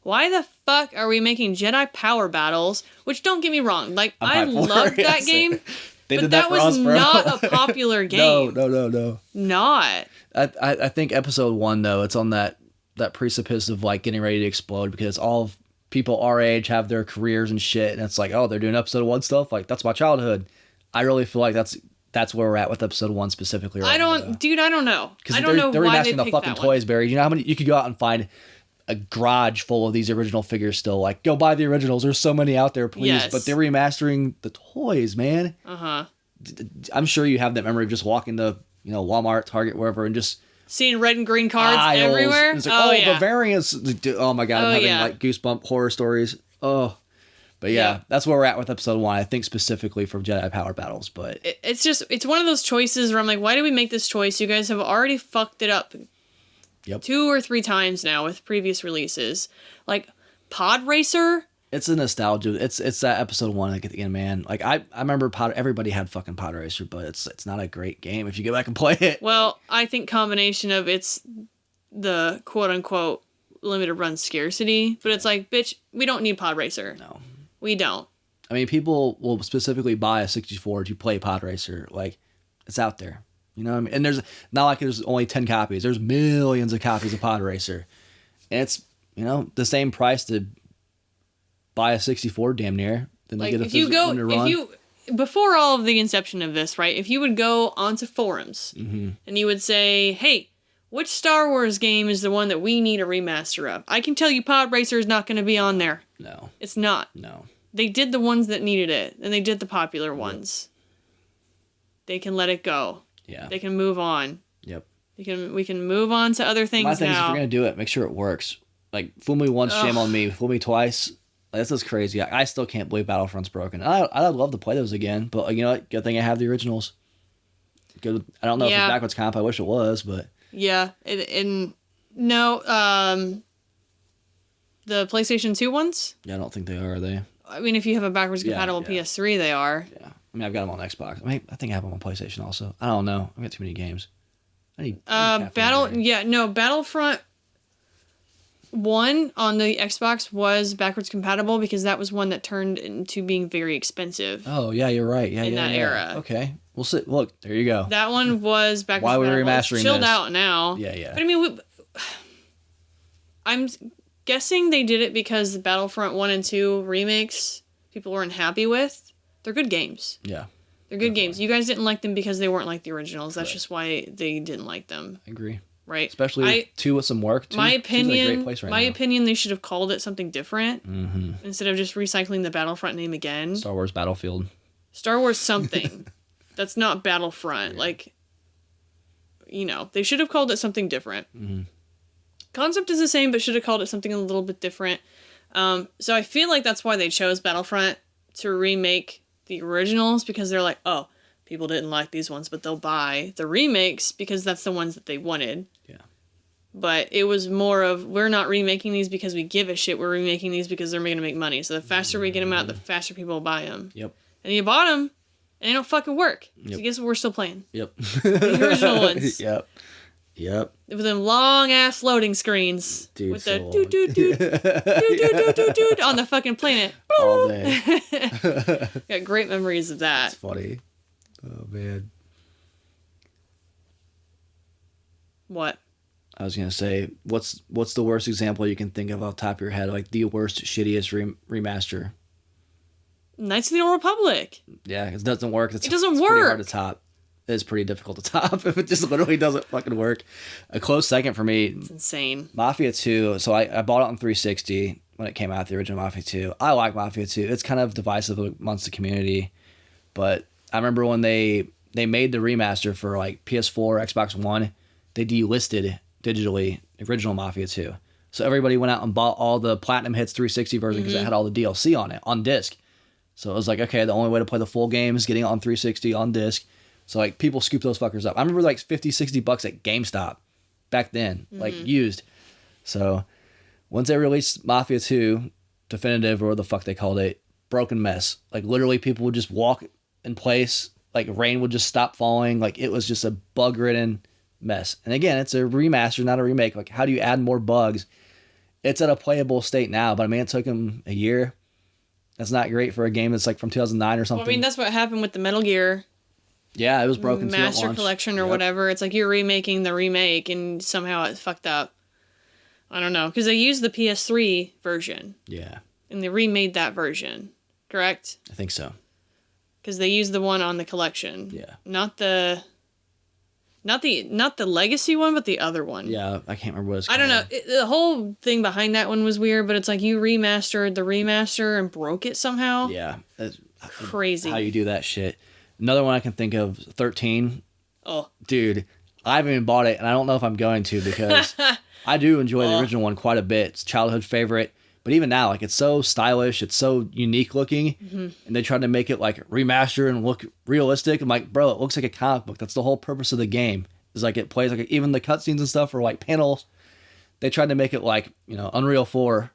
S1: Why the fuck are we making Jedi Power Battles? Which, don't get me wrong, like, I loved that game, but that was not a popular game.
S2: No.
S1: Not.
S2: I think episode 1, though, it's on that precipice of like getting ready to explode because all people our age have their careers and shit, and it's like, oh, they're doing episode 1 stuff, like that's my childhood. I really feel like that's where we're at with episode 1 specifically. Right now.
S1: I don't know.
S2: Because they're remastering the fucking toys, Barry. You know how many you could go out and find a garage full of these original figures still? Like, go buy the originals. There's so many out there, please. Yes. But they're remastering the toys, man. I'm sure you have that memory of just walking to Walmart, Target, wherever, and just
S1: seeing red and green cards everywhere.
S2: It's like, the variants. Oh my God, I'm having like goosebump horror stories. Oh, but yeah, that's where we're at with episode 1. I think specifically for Jedi Power Battles, but
S1: it's one of those choices where I'm like, why did we make this choice? You guys have already fucked it up 2 or 3 times now with previous releases. Like Pod Racer.
S2: It's a nostalgia. It's that episode 1 again, man. Like I remember everybody had fucking Pod Racer, but it's not a great game if you go back and play it.
S1: Well, I think combination of it's the quote unquote limited run scarcity, but it's like, bitch, we don't need Pod Racer.
S2: No,
S1: we don't.
S2: I mean, people will specifically buy a 64 to play Pod Racer. Like, it's out there. You know what I mean? And there's not like there's only 10 copies. There's millions of copies of Pod Racer, and it's the same price to buy a 64 damn near. Then
S1: like, if you before all of the inception of this, right? If you would go onto forums and you would say, hey, which Star Wars game is the one that we need a remaster of? I can tell you Pod Racer is not going to be on there.
S2: No.
S1: It's not.
S2: No.
S1: They did the ones that needed it, and they did the popular ones. They can let it go.
S2: Yeah.
S1: They can move on.
S2: Yep.
S1: We can move on to other things now.
S2: My thing is, if you're going to do it, make sure it works. Like, fool me once, shame on me. Fool me twice. This is crazy. I still can't believe Battlefront's broken. I'd love to play those again, but you know what? Good thing I have the originals. Good. I don't know if it's backwards comp. I wish it was, but
S1: yeah. No. The PlayStation 2 ones.
S2: Yeah, I don't think they are they?
S1: I mean, if you have a backwards compatible PS3, they are.
S2: Yeah. I mean, I've got them on Xbox. I think I have them on PlayStation also. I don't know. I've got too many games. I need
S1: Battlefront 1 on the Xbox was backwards compatible because that was one that turned into being very expensive.
S2: Oh, yeah, you're right. Yeah,
S1: in that era.
S2: Okay. We'll see. Look, there you go.
S1: That one was backwards compatible.
S2: Why are we remastering
S1: it's chilled out now.
S2: Yeah.
S1: But I mean, I'm guessing they did it because the Battlefront 1 and 2 remakes people weren't happy with. They're good games.
S2: Yeah.
S1: They're good games. You guys didn't like them because they weren't like the originals. That's just why they didn't like them.
S2: I agree.
S1: Right.
S2: Especially 2 with some work.
S1: My opinion,
S2: a great place right now.
S1: opinion, they should have called it something different instead of just recycling the Battlefront name again.
S2: Star Wars Battlefield.
S1: Star Wars something. That's not Battlefront. Yeah. They should have called it something different. Concept is the same, but should have called it something a little bit different. So I feel like that's why they chose Battlefront to remake the originals, because they're like, oh, people didn't like these ones, but they'll buy the remakes because that's the ones that they wanted.
S2: Yeah.
S1: But it was more of, we're not remaking these because we give a shit. We're remaking these because they're going to make money. So the faster we get them out, the faster people will buy them.
S2: Yep.
S1: And you bought them, and they don't fucking work.
S2: Yep.
S1: So guess what we're still playing?
S2: Yep.
S1: The original ones.
S2: Yep.
S1: With them long-ass loading screens.
S2: Dude,
S1: with
S2: so
S1: the doot on the fucking planet.
S2: All day.
S1: Got great memories of that.
S2: That's funny. Oh, man.
S1: What?
S2: I was going to say, what's the worst example you can think of off the top of your head? Like, the worst, shittiest remaster?
S1: Knights of the Old Republic.
S2: Yeah, it doesn't work.
S1: It doesn't
S2: It's
S1: work.
S2: pretty hard to top. It's pretty difficult to top if it just literally doesn't fucking work. A close second for me.
S1: It's insane.
S2: Mafia 2. So I bought it on 360 when it came out, the original Mafia 2. I like Mafia 2. It's kind of divisive amongst the community. But I remember when they made the remaster for like PS4, Xbox One, they delisted digitally the original Mafia 2. So everybody went out and bought all the Platinum Hits 360 version because it had all the DLC on it, on disc. So it was like, okay, the only way to play the full game is getting it on 360 on disc. So like people scoop those fuckers up. I remember like $50-$60 at GameStop back then, like used. So once they released Mafia 2 Definitive, or what the fuck they called it, broken mess. Like literally people would just walk in place, like rain would just stop falling. Like it was just a bug-ridden mess. And again, it's a remaster, not a remake. Like how do you add more bugs? It's at a playable state now, but I mean it took them a year. That's not great for a game that's like from 2009 or something.
S1: Well, I mean that's what happened with the Metal Gear.
S2: Yeah, it was broken too at
S1: Master
S2: launch.
S1: Collection or whatever. It's like you're remaking the remake and somehow it fucked up. I don't know. Because they used the PS3 version.
S2: Yeah.
S1: And they remade that version. Correct?
S2: I think so.
S1: Because they used the one on the collection.
S2: Yeah.
S1: Not the legacy one, but the other one.
S2: Yeah, I can't remember what it's
S1: called. I don't know. The whole thing behind that one was weird, but it's like you remastered the remaster and broke it somehow.
S2: Yeah.
S1: That's crazy.
S2: How you do that shit. Another one I can think of, 13.
S1: Oh.
S2: Dude, I haven't even bought it, and I don't know if I'm going to because I do enjoy the original one quite a bit. It's a childhood favorite. But even now, like, it's so stylish, it's so unique looking, and they tried to make it, like, remaster and look realistic. I'm like, bro, it looks like a comic book. That's the whole purpose of the game. Is like, it plays, like, even the cutscenes and stuff are, like, panels. They tried to make it, like, Unreal 4,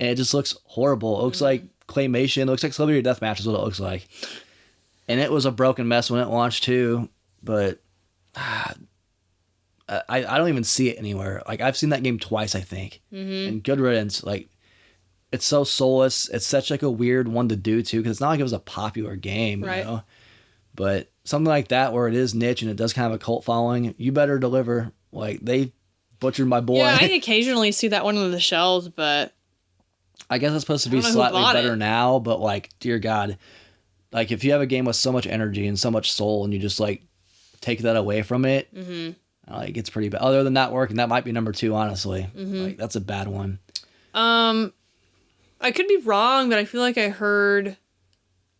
S2: and it just looks horrible. It looks like claymation. It looks like Celebrity Deathmatch is what it looks like. And it was a broken mess when it launched too, but I don't even see it anywhere. Like I've seen that game twice, I think, and good riddance. Like it's so soulless. It's such like a weird one to do too, because it's not like it was a popular game,
S1: right.
S2: you know. But something like that where it is niche and it does kind of a cult following, you better deliver. Like they butchered my boy.
S1: Yeah, I occasionally see that one on the shelves, but
S2: I guess it's supposed to be slightly better now. But like, dear God. Like, if you have a game with so much energy and so much soul and you just, like, take that away from it, like, it's pretty bad. Other than not working, that might be number 2, honestly. Like, that's a bad one.
S1: I could be wrong, but I feel like I heard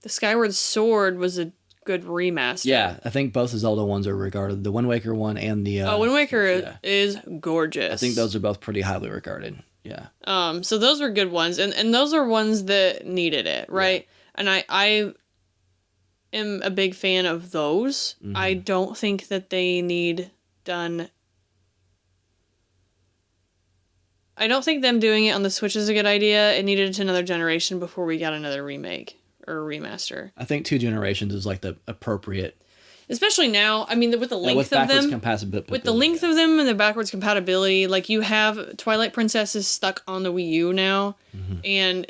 S1: the Skyward Sword was a good remaster.
S2: Yeah, I think both the Zelda ones are regarded. The Wind Waker one and the...
S1: Wind Waker is gorgeous.
S2: I think those are both pretty highly regarded. Yeah.
S1: So those were good ones. And those are ones that needed it, right? Yeah. And I am a big fan of those. I don't think that they need done... I don't think them doing it on the Switch is a good idea. It needed another generation before we got another remake or remaster.
S2: I think 2 generations is like the appropriate...
S1: Especially now, I mean, with the length of them, with the length of them and the backwards compatibility, like you have Twilight Princess is stuck on the Wii U now, and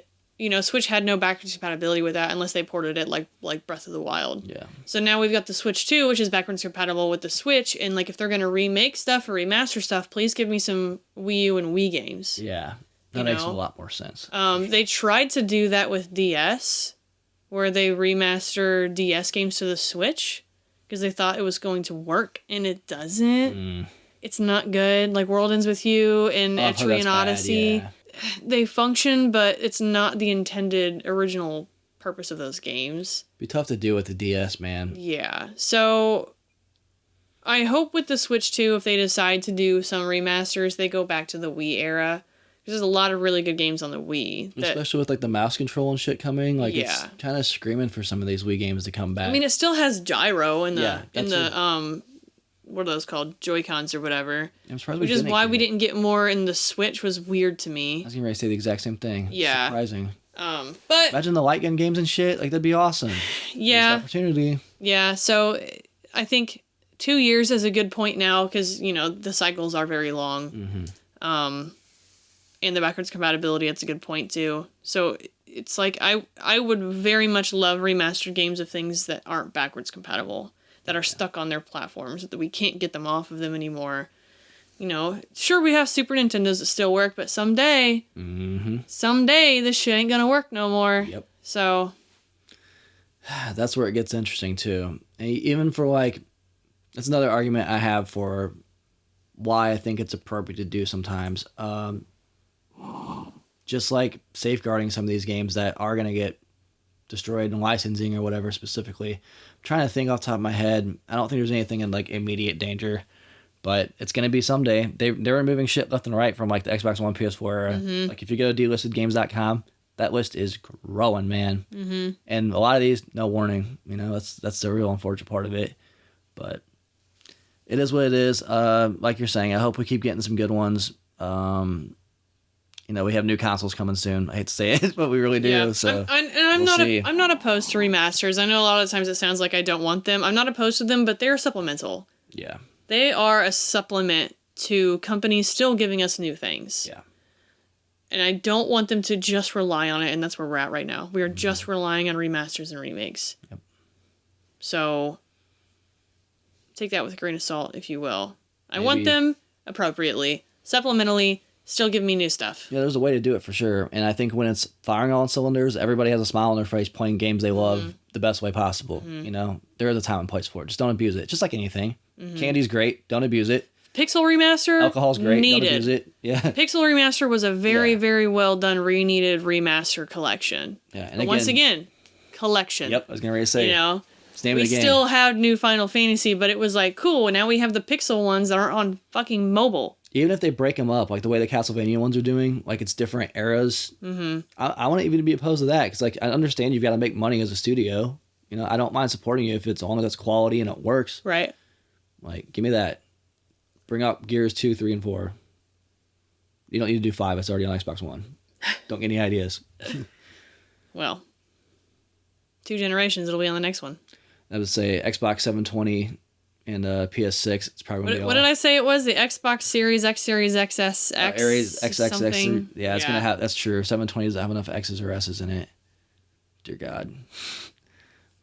S1: Switch had no backwards compatibility with that unless they ported it like Breath of the Wild. Yeah. So now we've got the Switch 2, which is backwards compatible with the Switch, and like if they're gonna remake stuff or remaster stuff, please give me some Wii U and Wii games.
S2: Yeah, that makes a lot more sense.
S1: They tried to do that with DS. where they remastered DS games to the Switch because they thought it was going to work, and it doesn't. It's not good. Like World Ends With You and Etrian Odyssey.
S2: Bad, yeah.
S1: They function, but it's not the intended original purpose of those games.
S2: Be tough to do with the DS, man.
S1: Yeah. So I hope with the Switch too, if they decide to do some remasters, they go back to the Wii era. There's a lot of really good games on the Wii.
S2: Especially with like the mouse control and shit coming. Like it's kind of screaming for some of these Wii games to come back.
S1: I mean, it still has gyro in the what are those called? Joy-Cons or whatever. Which is why we didn't get more in the Switch was weird to me.
S2: I was going to say the exact same thing.
S1: Yeah.
S2: Surprising.
S1: But
S2: imagine the light gun games and shit. Like that'd be awesome.
S1: Yeah.
S2: Missed opportunity. Yeah.
S1: So I think 2 years is a good point now because, you know, the cycles are very long. And the backwards compatibility, that's a good point too. So it's like I would very much love remastered games of things that aren't backwards compatible, that are stuck on their platforms, that we can't get them off of them anymore. You know, sure, we have Super Nintendos that still work, but someday this shit ain't gonna work no more.
S2: Yep.
S1: So
S2: that's where it gets interesting too. And even for like, that's another argument I have for why I think it's appropriate to do sometimes. Just like safeguarding some of these games that are going to get destroyed in licensing or whatever specifically. I'm trying to think off the top of my head. I don't think there's anything in like immediate danger, but it's going to be someday. They're removing shit left and right from like the Xbox One, PS4 era. Like if you go to delistedgames.com, that list is growing, man. And a lot of these, no warning. You know, that's the real unfortunate part of it. But it is what it is. Like you're saying, I hope we keep getting some good ones. You know, we have new consoles coming soon. I hate to say it, but we really do. Yeah. So
S1: I'm not opposed to remasters. I know a lot of times it sounds like I don't want them. I'm not opposed to them, but they're supplemental.
S2: Yeah.
S1: They are a supplement to companies still giving us new things.
S2: Yeah.
S1: And I don't want them to just rely on it, and that's where we're at right now. We are just relying on remasters and remakes.
S2: Yep.
S1: So take that with a grain of salt, if you will. I want them appropriately, supplementally. Still give me new stuff.
S2: Yeah, there's a way to do it for sure. And I think when it's firing all on cylinders, everybody has a smile on their face playing games they love the best way possible. You know, there is a time and place for it. Just don't abuse it. Just like anything. Candy's great. Don't abuse it.
S1: Pixel Remaster.
S2: Alcohol's great.
S1: Needed.
S2: Don't abuse it. Yeah.
S1: Pixel Remaster was a very, very well done, re-needed remaster collection.
S2: Yeah. And
S1: but once again, collection.
S2: Yep. I was going to say.
S1: You know,
S2: we
S1: still have new Final Fantasy, but it was like, cool, now we have the Pixel ones that aren't on fucking mobile.
S2: Even if they break them up, like the way the Castlevania ones are doing, like it's different eras. I want to even be opposed to that because, like, I understand you've got to make money as a studio. You know, I don't mind supporting you if it's all that's quality and it works.
S1: Right.
S2: Like, give me that. Bring up Gears 2, 3, and 4. You don't need to do 5. It's already on Xbox One. Don't get any ideas.
S1: Well, 2 generations. It'll be on the next one.
S2: I would say Xbox 720. And PS6, it's probably going to be
S1: what did I say it was? The Xbox Series X, Series XS, X,
S2: Aries XXX.
S1: something.
S2: Yeah, it's going to have, that's true. 720 doesn't have enough X's or S's in it. Dear God.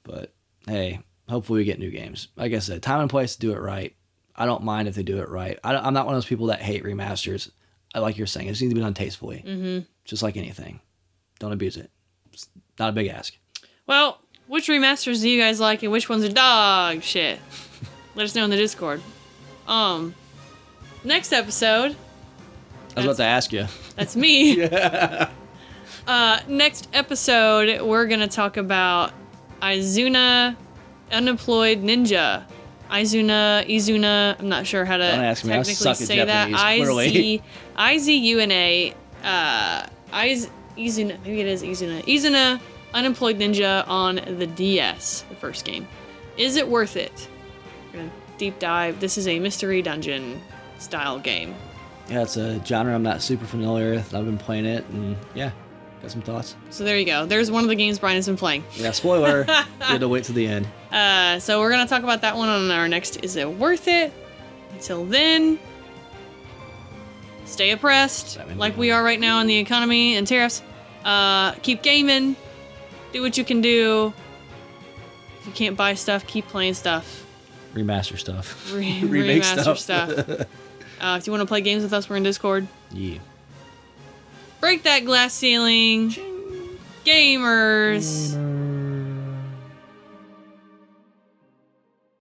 S2: But, hey, hopefully we get new games. Like I said, time and place to do it right. I don't mind if they do it right. I'm not one of those people that hate remasters. I like you're saying. It just needs to be done tastefully. Just like anything. Don't abuse it. It's not a big ask.
S1: Well, which remasters do you guys like and which ones are dog shit? Let us know in the Discord. Next episode.
S2: I was about to ask you.
S1: That's me. Next episode, we're going to talk about Izuna Unemployed Ninja. Izuna, I'm not sure how to technically say that. Izuna, maybe it is Izuna. Izuna Unemployed Ninja on the DS, the first game. Is it worth it? We're gonna deep dive. This is a mystery dungeon style game.
S2: Yeah, it's a genre I'm not super familiar with. I've been playing it, and yeah, got some thoughts.
S1: So there you go. There's one of the games Brian has been playing.
S2: Yeah, spoiler. You had to wait to the end.
S1: So we're gonna talk about that one on our next Is It Worth It? Until then, stay oppressed like we are right now in the economy and tariffs. Keep gaming. Do what you can do. If you can't buy stuff, keep playing stuff.
S2: Remaster stuff.
S1: Remaster stuff. If you want to play games with us, we're in Discord.
S2: Yeah.
S1: Break that glass ceiling. Gamers.